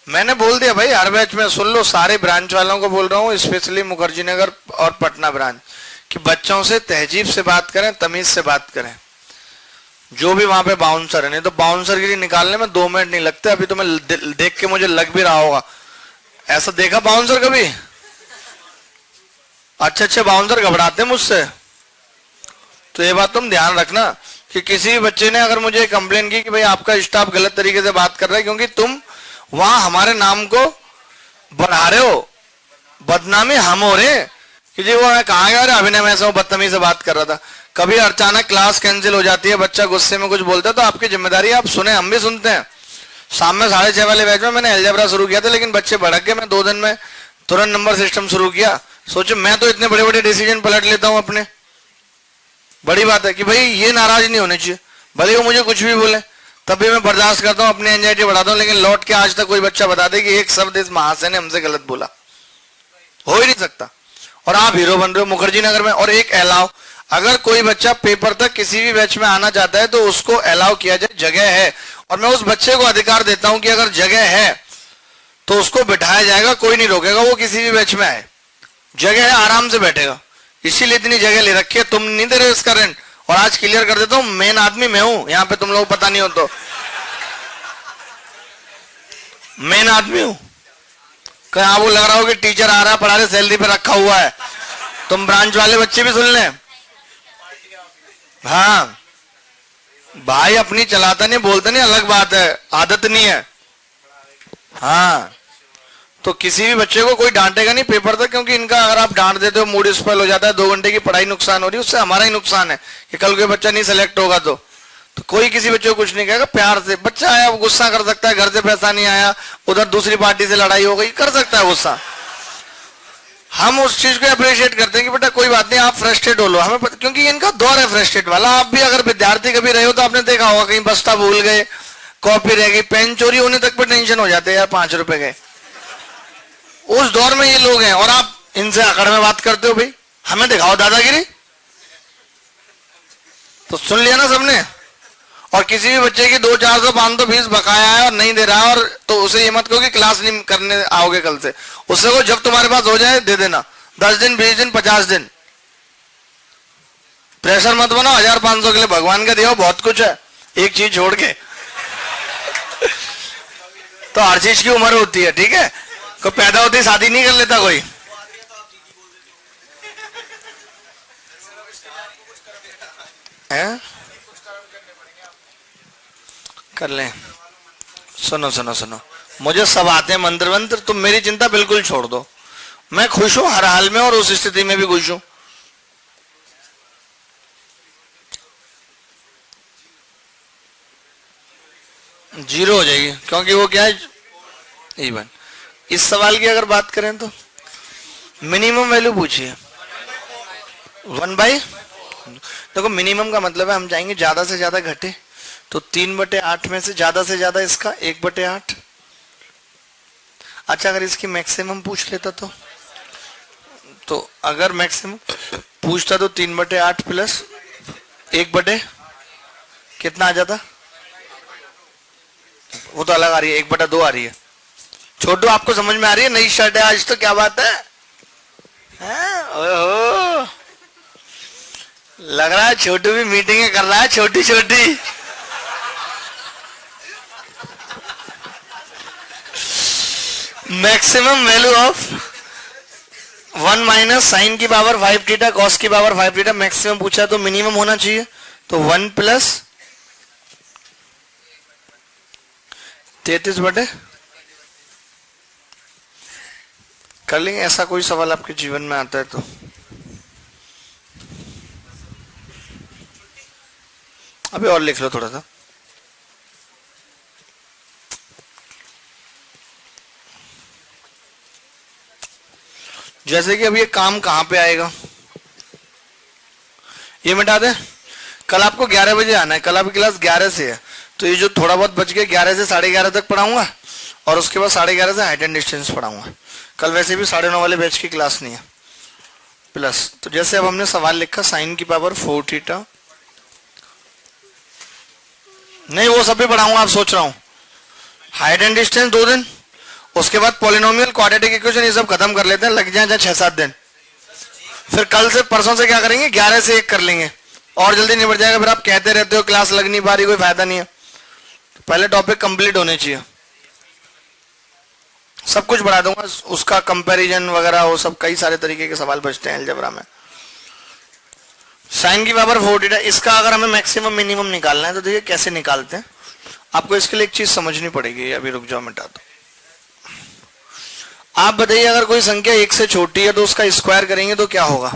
मैंने बोल दिया भाई, हर बैच में सुन लो, सारे ब्रांच वालों को बोल रहा हूँ, स्पेशली मुखर्जी नगर और पटना ब्रांच, कि बच्चों से तहजीब से बात करें, तमीज से बात करें। जो भी वहां पे बाउंसर है, नहीं तो बाउंसर गिरी निकालने में 2 मिनट नहीं लगते। अभी तो मैं देख के मुझे लग भी रहा होगा, ऐसा देखा बाउंसर कभी? अच्छे बाउंसर घबराते मुझसे। तो ये बात तुम ध्यान रखना कि किसी भी बच्चे ने अगर मुझे कंप्लेन की कि भाई आपका स्टाफ गलत तरीके से बात कर रहा है, क्योंकि तुम वहां हमारे नाम को बढ़ा रहे हो, बदनामी हम हो रहे हैं कि जी वो कहा गया, अभिनय में ऐसा बदतमीजी से बात कर रहा था। कभी अचानक क्लास कैंसिल हो जाती है, बच्चा गुस्से में कुछ बोलता है, तो आपकी जिम्मेदारी आप सुने, हम भी सुनते हैं। शाम में 6:30 वाले बैच में मैंने अलजेब्रा शुरू किया था, लेकिन बच्चे भड़क गए, मैं 2 दिन में तुरंत नंबर सिस्टम शुरू किया। सोचो, मैं तो इतने बड़े बड़े डिसीजन पलट लेता हूं अपने, बड़ी बात है कि भाई ये नाराज नहीं होने चाहिए, भले वो मुझे कुछ भी बोले। तब भी मैं बर्दाश्त करता हूं, अपनी एंजाइटी बढ़ाता हूं, लेकिन लौट के आज तक कोई बच्चा बता दे कि एक शब्द इस महाशय ने हमसे गलत बोला, हो ही नहीं सकता। और आप हीरो बन रहे हो मुखर्जी नगर में। और एक अलाउ, अगर कोई बच्चा पेपर तक किसी भी बैच में आना चाहता है तो उसको अलाउ किया जाए, जगह है। और मैं उस बच्चे को अधिकार देता हूं कि अगर जगह है तो उसको बिठाया जाएगा, कोई नहीं रोकेगा, वो किसी भी बैच में आए, जगह है, आराम से बैठेगा। इसीलिए इतनी जगह ले रखी है, तुम नहीं दे रहे इसका रेंट। और आज क्लियर कर देता हूं, मेन आदमी मैं हूं यहां पे, तुम लोग पता नहीं हो तो मेन आदमी हूं। कहीं आपको लग रहा हो कि टीचर आ रहा है पढ़ा रहे, सैलरी पे रखा हुआ है, तुम ब्रांच वाले बच्चे भी सुन लें। हाँ भाई, अपनी चलाता नहीं, बोलता नहीं, अलग बात है, आदत नहीं है। हाँ, तो किसी भी बच्चे को कोई डांटेगा नहीं पेपर तक, क्योंकि इनका अगर आप डांट देते हो मूड स्पॉइल हो जाता है, 2 घंटे की पढ़ाई नुकसान हो रही है, उससे हमारा ही नुकसान है कि कल कोई बच्चा नहीं सेलेक्ट होगा तो कोई किसी बच्चे को कुछ नहीं कहेगा। प्यार से, बच्चा आया वो गुस्सा कर सकता है, घर से पैसा नहीं आया, उधर दूसरी पार्टी से लड़ाई हो गई, कर सकता है गुस्सा। हम उस चीज को अप्रिशिएट करते हैं कि बेटा कोई बात नहीं, आप फ्रस्ट्रेट हो लो, हमें क्योंकि इनका दौर है फ्रस्ट्रेट वाला। आप भी अगर विद्यार्थी कभी रहे हो तो आपने देखा होगा, कहीं बस्ता भूल गए, कॉपी रह गई, पेन चोरी होने तक पे टेंशन हो जाते हैं, यार 5 रुपए गए। उस दौर में ये लोग हैं और आप इनसे अकड़ में बात करते हो, भाई हमें दिखाओ दादागिरी। तो सुन लिया ना सबने। और किसी भी बच्चे की 200, 400, 500 फीस बकाया है और नहीं दे रहा है, और तो उसे ये मत कहो कि क्लास नहीं करने आओगे कल से, उससे को जब तुम्हारे पास हो जाए दे देना, 10 दिन, 20 दिन, 50 दिन। प्रेशर मत बनाओ, 1500 के लिए भगवान का दिया बहुत कुछ है, एक चीज छोड़ के। तो हर चीज की उम्र होती है, ठीक है। कोई पैदा होती शादी नहीं कर लेता कोई। है? कर लें। सुनो सुनो सुनो, मुझे सब आते हैं मंत्र वंत्र, तुम मेरी चिंता बिल्कुल छोड़ दो, मैं खुश हूं हर हाल में और उस स्थिति में भी खुश हूं। जीरो हो जाएगी, क्योंकि वो क्या है, इवन। इस सवाल की अगर बात करें तो मिनिमम वैल्यू पूछिए 1/, देखो मिनिमम का मतलब है हम चाहेंगे ज्यादा से ज्यादा घटे, तो 3/8 में से ज्यादा इसका 1/8। अच्छा, अगर इसकी मैक्सिमम पूछ लेता तो अगर मैक्सिमम पूछता तो 3/8 प्लस 1/, कितना आ जाता, वो तो अलग आ रही है, 1/2 आ रही है। छोटू आपको समझ में आ रही है, नई शर्ट है आज तो, क्या बात है? ओहो, लग रहा है छोटू भी मीटिंग कर रहा है, छोटी छोटी। Maximum value of 1 minus sine की पावर 5 थीटा कॉस की पावर 5 थीटा, मैक्सिमम पूछा तो मिनिमम होना चाहिए, तो 1 प्लस 33/, कर लेंगे। ऐसा कोई सवाल आपके जीवन में आता है तो अभी और लिख लो थोड़ा सा। जैसे कि अब ये काम कहां पे आएगा, ये मिटा दे। कल आपको 11 बजे आना है, कल आपकी क्लास 11 से है, तो ये जो थोड़ा बहुत बच गया 11 से 11:30 तक पढ़ाऊंगा, और उसके बाद 11:30 से हाइट एंड डिस्टेंस पढ़ाऊंगा। कल वैसे भी 9:30 वाले बैच की क्लास नहीं है। प्लस, तो जैसे अब हमने सवाल लिखा साइन की पावर 4 थीटा, नहीं वो सब भी पढ़ाऊंगा, आप सोच रहा हूं हाइट एंड डिस्टेंस 2 दिन, उसके बाद पॉलिनोमियल क्वाड्रेटिक इक्वेशन, ये सब खत्म कर लेते हैं, लग जाए 6-7 दिन। फिर कल से परसों से क्या करेंगे, 11 से 1 कर लेंगे और जल्दी निपट जाएगा। फिर आप कहते रहते हो क्लास लग नहीं पा रही, कोई फायदा नहीं है। पहले टॉपिक कंप्लीट होने चाहिए, सब कुछ बढ़ा दूंगा, उसका कंपैरिजन वगैरह, वो सब कई सारे तरीके के सवाल बचते हैं अलजेब्रा में। साइन की पावर 4 थीटा, इसका अगर हमें मैक्सिमम मिनिमम निकालना है तो देखिए कैसे निकालते हैं। आपको इसके लिए एक चीज समझनी पड़ेगी, अभी रुक जाओ मिटा दो। आप बताइए, अगर कोई संख्या 1 से छोटी है तो उसका स्क्वायर करेंगे तो क्या होगा,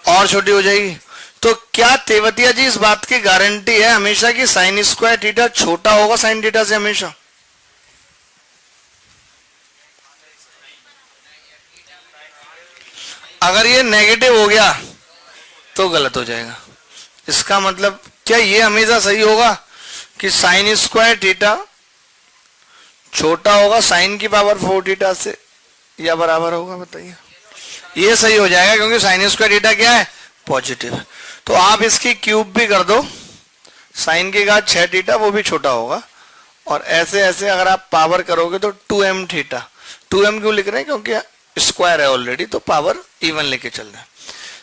और छोटी हो जाएगी। तो क्या तेवतिया जी इस बात की गारंटी है हमेशा कि साइन स्क्वायर थीटा छोटा होगा साइन थीटा से हमेशा? अगर ये नेगेटिव हो गया तो गलत हो जाएगा। इसका मतलब क्या ये हमेशा सही होगा? कि साइन स्क्वायर थीटा छोटा होगा साइन की पावर 4 थीटा से या बराबर होगा, बताइए। ये सही हो जाएगा क्योंकि साइन स्क्वायर थीटा क्या है, पॉजिटिव है। तो आप इसकी क्यूब भी कर दो, साइन की घात 6 थीटा, वो भी छोटा होगा। और ऐसे ऐसे अगर आप पावर करोगे तो 2m थीटा, 2m क्यों लिख रहे हैं, क्योंकि स्क्वायर है ऑलरेडी, तो पावर इवन लेके चल रहे हैं।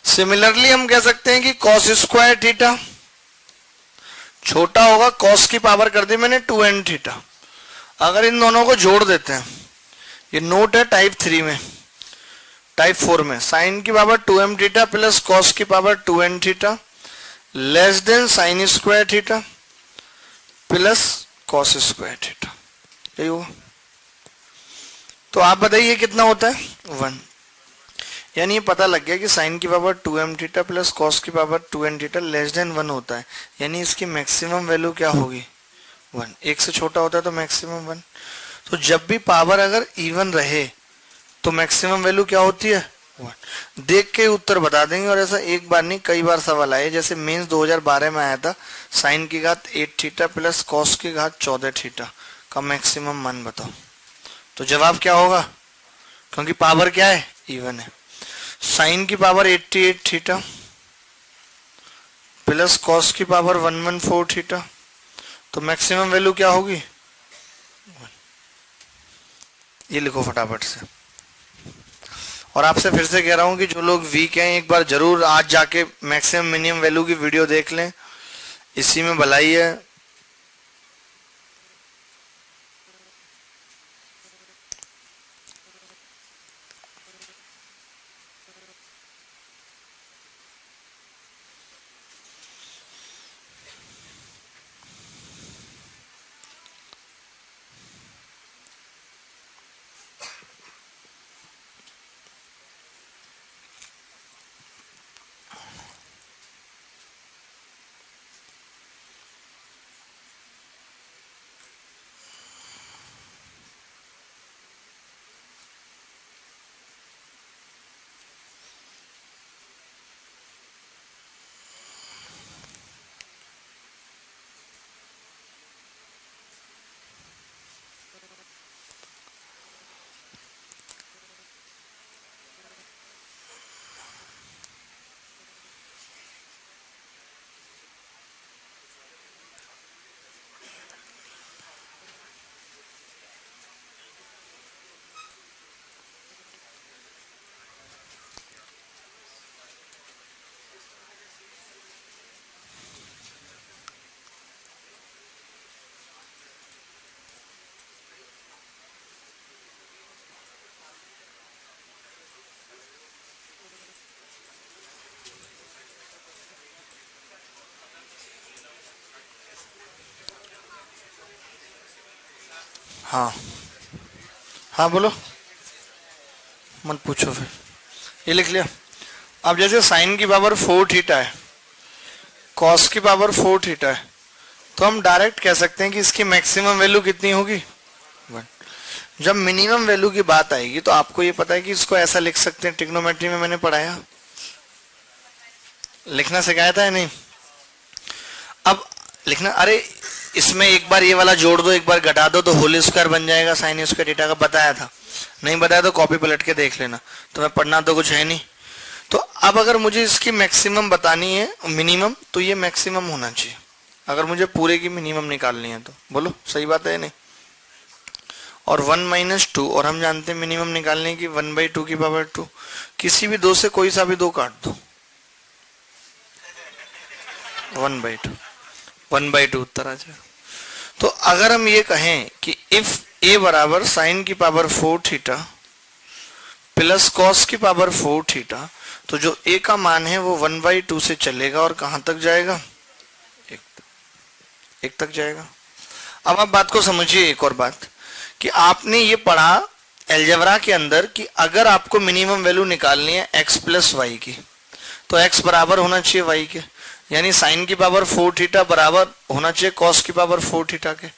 सिमिलरली हम कह सकते हैं कि कॉस स्क्वायर थीटा छोटा होगा, कॉस की पावर कर दी मैंने 2n थीटा। अगर इन दोनों को जोड़ देते हैं, ये नोट है टाइप 3 में, टाइप 4 में, साइन की power 2m theta plus cos की power 2n theta less than sine square theta plus cos square theta, यही होगा। तो आप बताइए कितना होता है, 1। यानी ये पता लग गया कि साइन की power 2m theta plus cos की power 2n theta less than 1 होता है। यानी इसकी मैक्सिमम वैल्यू क्या होगी, 1। एक से छोटा होता है तो मैक्सिमम 1। तो जब भी पावर अगर इवन रहे तो मैक्सिमम वैल्यू क्या होती है, 1। देख के उत्तर बता देंगे। और ऐसा एक बार नहीं कई बार सवाल आए, जैसे मेंस 2012 में आया था, साइन की घात 8 थीटा प्लस कॉस की घात 14 थीटा का मैक्सिमम मान बताओ। तो जवाब क्या होगा, क्योंकि पावर क्या है, इवन है। साइन की पावर 88 थीटा प्लस कॉस की पावर 114 थीटा, तो मैक्सिमम वैल्यू क्या होगी, 1। ये लिखो फटाफट से। और आपसे फिर से कह रहा हूं कि जो लोग वीक हैं एक बार जरूर आज जाके मैक्सिमम मिनिमम वैल्यू की वीडियो देख लें, इसी में भलाई है। हाँ हाँ बोलो, मत पूछो फिर। ये लिख लिया। अब जैसे साइन की पावर 4 थीटा है, कॉस की पावर 4 थीटा है, तो हम डायरेक्ट कह सकते हैं कि इसकी मैक्सिमम वैल्यू कितनी होगी, 1। जब मिनिमम वैल्यू की बात आएगी तो आपको ये पता है कि इसको ऐसा लिख सकते हैं, ट्रिग्नोमेट्री में मैंने पढ़ाया, लिखना सिखाया था या नहीं। अब लिखना, अरे इसमें एक बार ये वाला जोड़ दो एक बार घटा दो तो होल स्क्वायर बन जाएगा साइन स्क्वायर थीटा का, बताया था। नहीं बताया तो कॉपी पलट के देख लेना, तुम्हें पढ़ना तो कुछ है नहीं। तो अब अगर मुझे इसकी मैक्सिमम बतानी है मिनिमम, तो ये मैक्सिमम होना चाहिए। अगर मुझे पूरे की मिनिमम निकालनी है तो बोलो सही बात है नहीं। और 1 - 2, और हम जानते हैं मिनिमम निकालने की 1/2 की पावर 2, किसी भी दो से कोई सा भी दो काट दो, 1/2, 1/2 उत्तर आ जाएगा। तो अगर हम ये कहें कि इफ a बराबर साइन की पावर 4 थीटा प्लस कॉस की पावर 4 थीटा, तो जो a का मान है वो 1/2 से चलेगा और कहां तक जाएगा, 1 तक जाएगा। अब आप बात को समझिए, एक और बात कि आपने ये पढ़ा अलजेब्रा के अंदर कि अगर आपको मिनिमम वैल्यू निकालनी है x प्लस वाई की, तो x बराबर होना चाहिए y के, यानी साइन की पावर 4 थीटा बराबर होना चाहिए कॉस की पावर 4 थीटा के,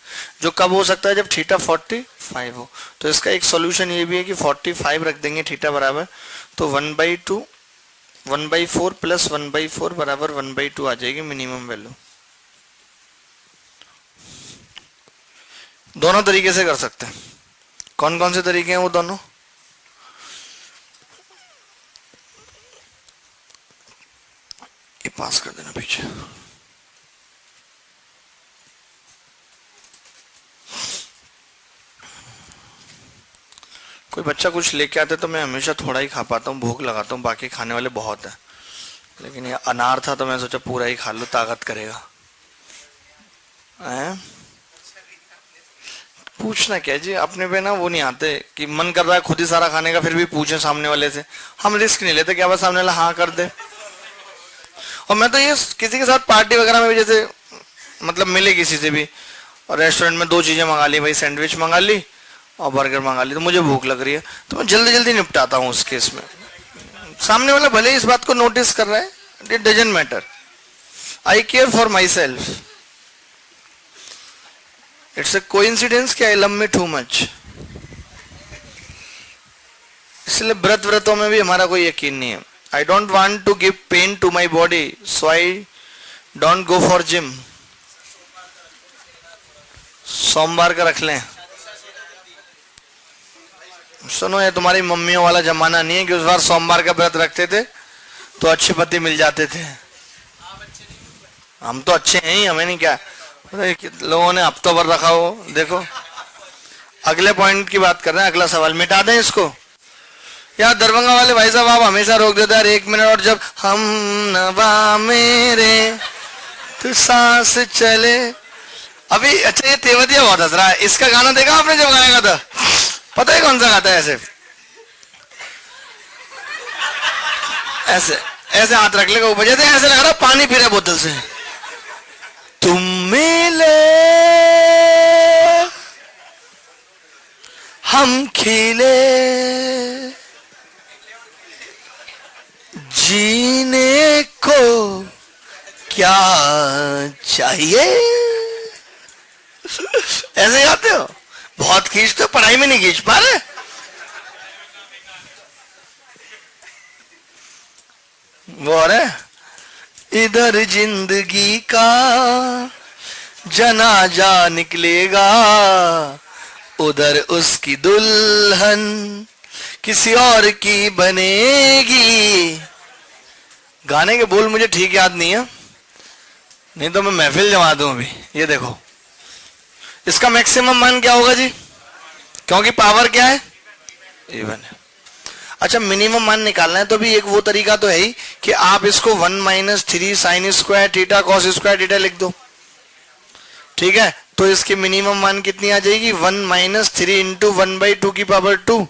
जो कब हो सकता है, जब थीटा 45 हो। तो इसका एक सॉल्यूशन ये भी है कि 45 रख देंगे थीटा बराबर, तो 1/2 1/4 प्लस 1/4 बराबर 1/2 आ जाएगी मिनिमम वैल्यू। दोनों तरीके से कर सकते हैं। कौन कौन से तरीके हैं वो दोनों? ये पास कर देना पीछे। कोई बच्चा कुछ लेके आते तो मैं हमेशा थोड़ा ही खा पाता हूँ, भूख लगाता हूँ, बाकी खाने वाले बहुत है। लेकिन ये अनार था तो मैं सोचा पूरा ही खा लो, ताकत करेगा। पूछना क्या जी, अपने पे ना वो नहीं आते कि मन कर रहा है खुद ही सारा खाने का, फिर भी पूछे सामने वाले से। हम रिस्क नहीं लेते, क्या बस सामने वाला हाँ कर दे। और मैं तो ये किसी के साथ पार्टी वगैरह में भी, जैसे मतलब मिले किसी से भी और रेस्टोरेंट में 2 चीजें मंगा ली, भाई सैंडविच मंगा ली और बर्गर मंगा ली, तो मुझे भूख लग रही है तो मैं जल्दी जल्दी निपटाता हूँ उस केस में। सामने वाला भले इस बात को नोटिस कर रहा है, it doesn't matter, I care for myself. It's a coincidence कि I love me too much. इसलिए व्रतों में भी हमारा कोई यकीन नहीं है। I don't want to give pain to my body, so I don't go for gym. सोमवार का रख लें। सुनो, ये तुम्हारी मम्मियों वाला जमाना नहीं है कि उस बार सोमवार का व्रत रखते थे तो अच्छे पति मिल जाते थे। हम तो अच्छे हैं ही, हमें नहीं क्या। लोगों ने हफ्तों भर रखा हो। देखो अगले पॉइंट की बात कर रहे हैं, अगला सवाल मिटा दें इसको। यार दरभंगा वाले भाई साहब आप हमेशा रोक देते हैं 1 मिनट, और जब हम नवा मेरे तो सांस चले। अभी अच्छा ये तेवतिया बहुत हंस रहा है, इसका गाना देखा आपने जब गाएगा था? पता है कौन सा गाता है? ऐसे ऐसे ऐसे हाथ रख लेगा ऊपर, जैसे ऐसे लग रहा पानी पी रहे बोतल से। तुम मिले हम खिले, जीने को क्या चाहिए। ऐसे गाते हो? बहुत खींचते हो, पढ़ाई में नहीं खींच पा रहे। वो रहे इधर जिंदगी का जनाजा निकलेगा, उधर उसकी दुल्हन किसी और की बनेगी। गाने के बोल मुझे ठीक याद नहीं है, नहीं तो मैं महफिल जमा दूं अभी। ये देखो इसका मैक्सिमम मान क्या होगा जी, क्योंकि पावर क्या है, इवन है। अच्छा मिनिमम मान निकालना है तो भी एक वो तरीका तो है ही कि आप इसको 1 - 3 sin square theta cos square theta लिख दो। ठीक है, तो इसकी मिनिमम मान कितनी आ जाएगी, 1 - 3 × 1/2 की पावर 2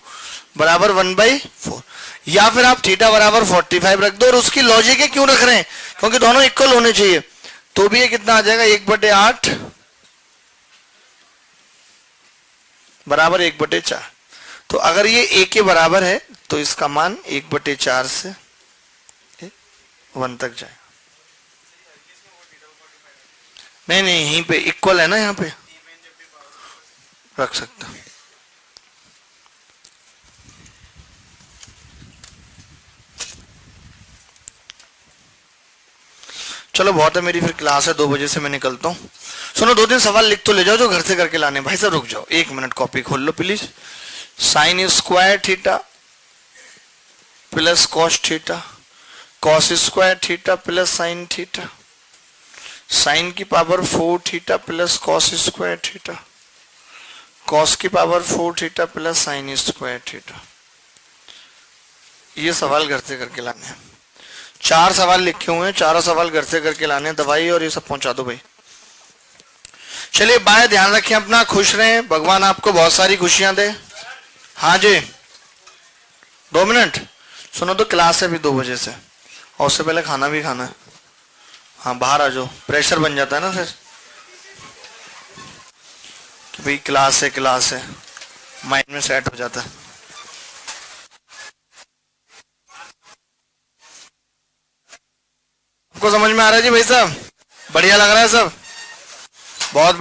बराबर 1/4। या फिर आप थीटा बराबर 45 रख दो। और उसकी लॉजिक है क्यों रख रहे हैं, क्योंकि दोनों इक्वल होने चाहिए। तो भी ये कितना आ जाएगा, 1/8 बराबर 1/4। तो अगर ये a के बराबर है तो इसका मान 1/4 से 1 तक जाएगा। नहीं नहीं, यहीं पे इक्वल है ना, यहाँ पे रख सकता। चलो बहुत है, मेरी फिर क्लास है 2 बजे से, मैं निकलता हूँ। सुनो 2-3 सवाल लिख तो ले जाओ जो घर से करके लाने। भाई साहब रुक जाओ 1 मिनट, कॉपी खोल लो please. Sine square theta plus cos theta, cos square theta plus sine theta, sine की power 4 theta plus cos square theta, cos की power 4 theta plus sine square theta. ये सवाल घर से करके लाने हैं। 4 सवाल लिखे हुए हैं, चारों सवाल घर से करके लाने हैं। दवाई और ये सब पहुंचा दो भाई। चलिए बाय, ध्यान रखें अपना, खुश रहें, भगवान आपको बहुत सारी खुशियां दे। हाँ जी 2 मिनट सुनो, तो क्लास है भी 2 बजे से, और उससे पहले खाना भी खाना है। हाँ बाहर आ जाओ, प्रेशर बन जाता है ना फिर कि भाई क्लास है, माइंड में सेट हो जाता है। आपको समझ में आ रहा है जी भाई साहब? बढ़िया लग रहा है सब? बहुत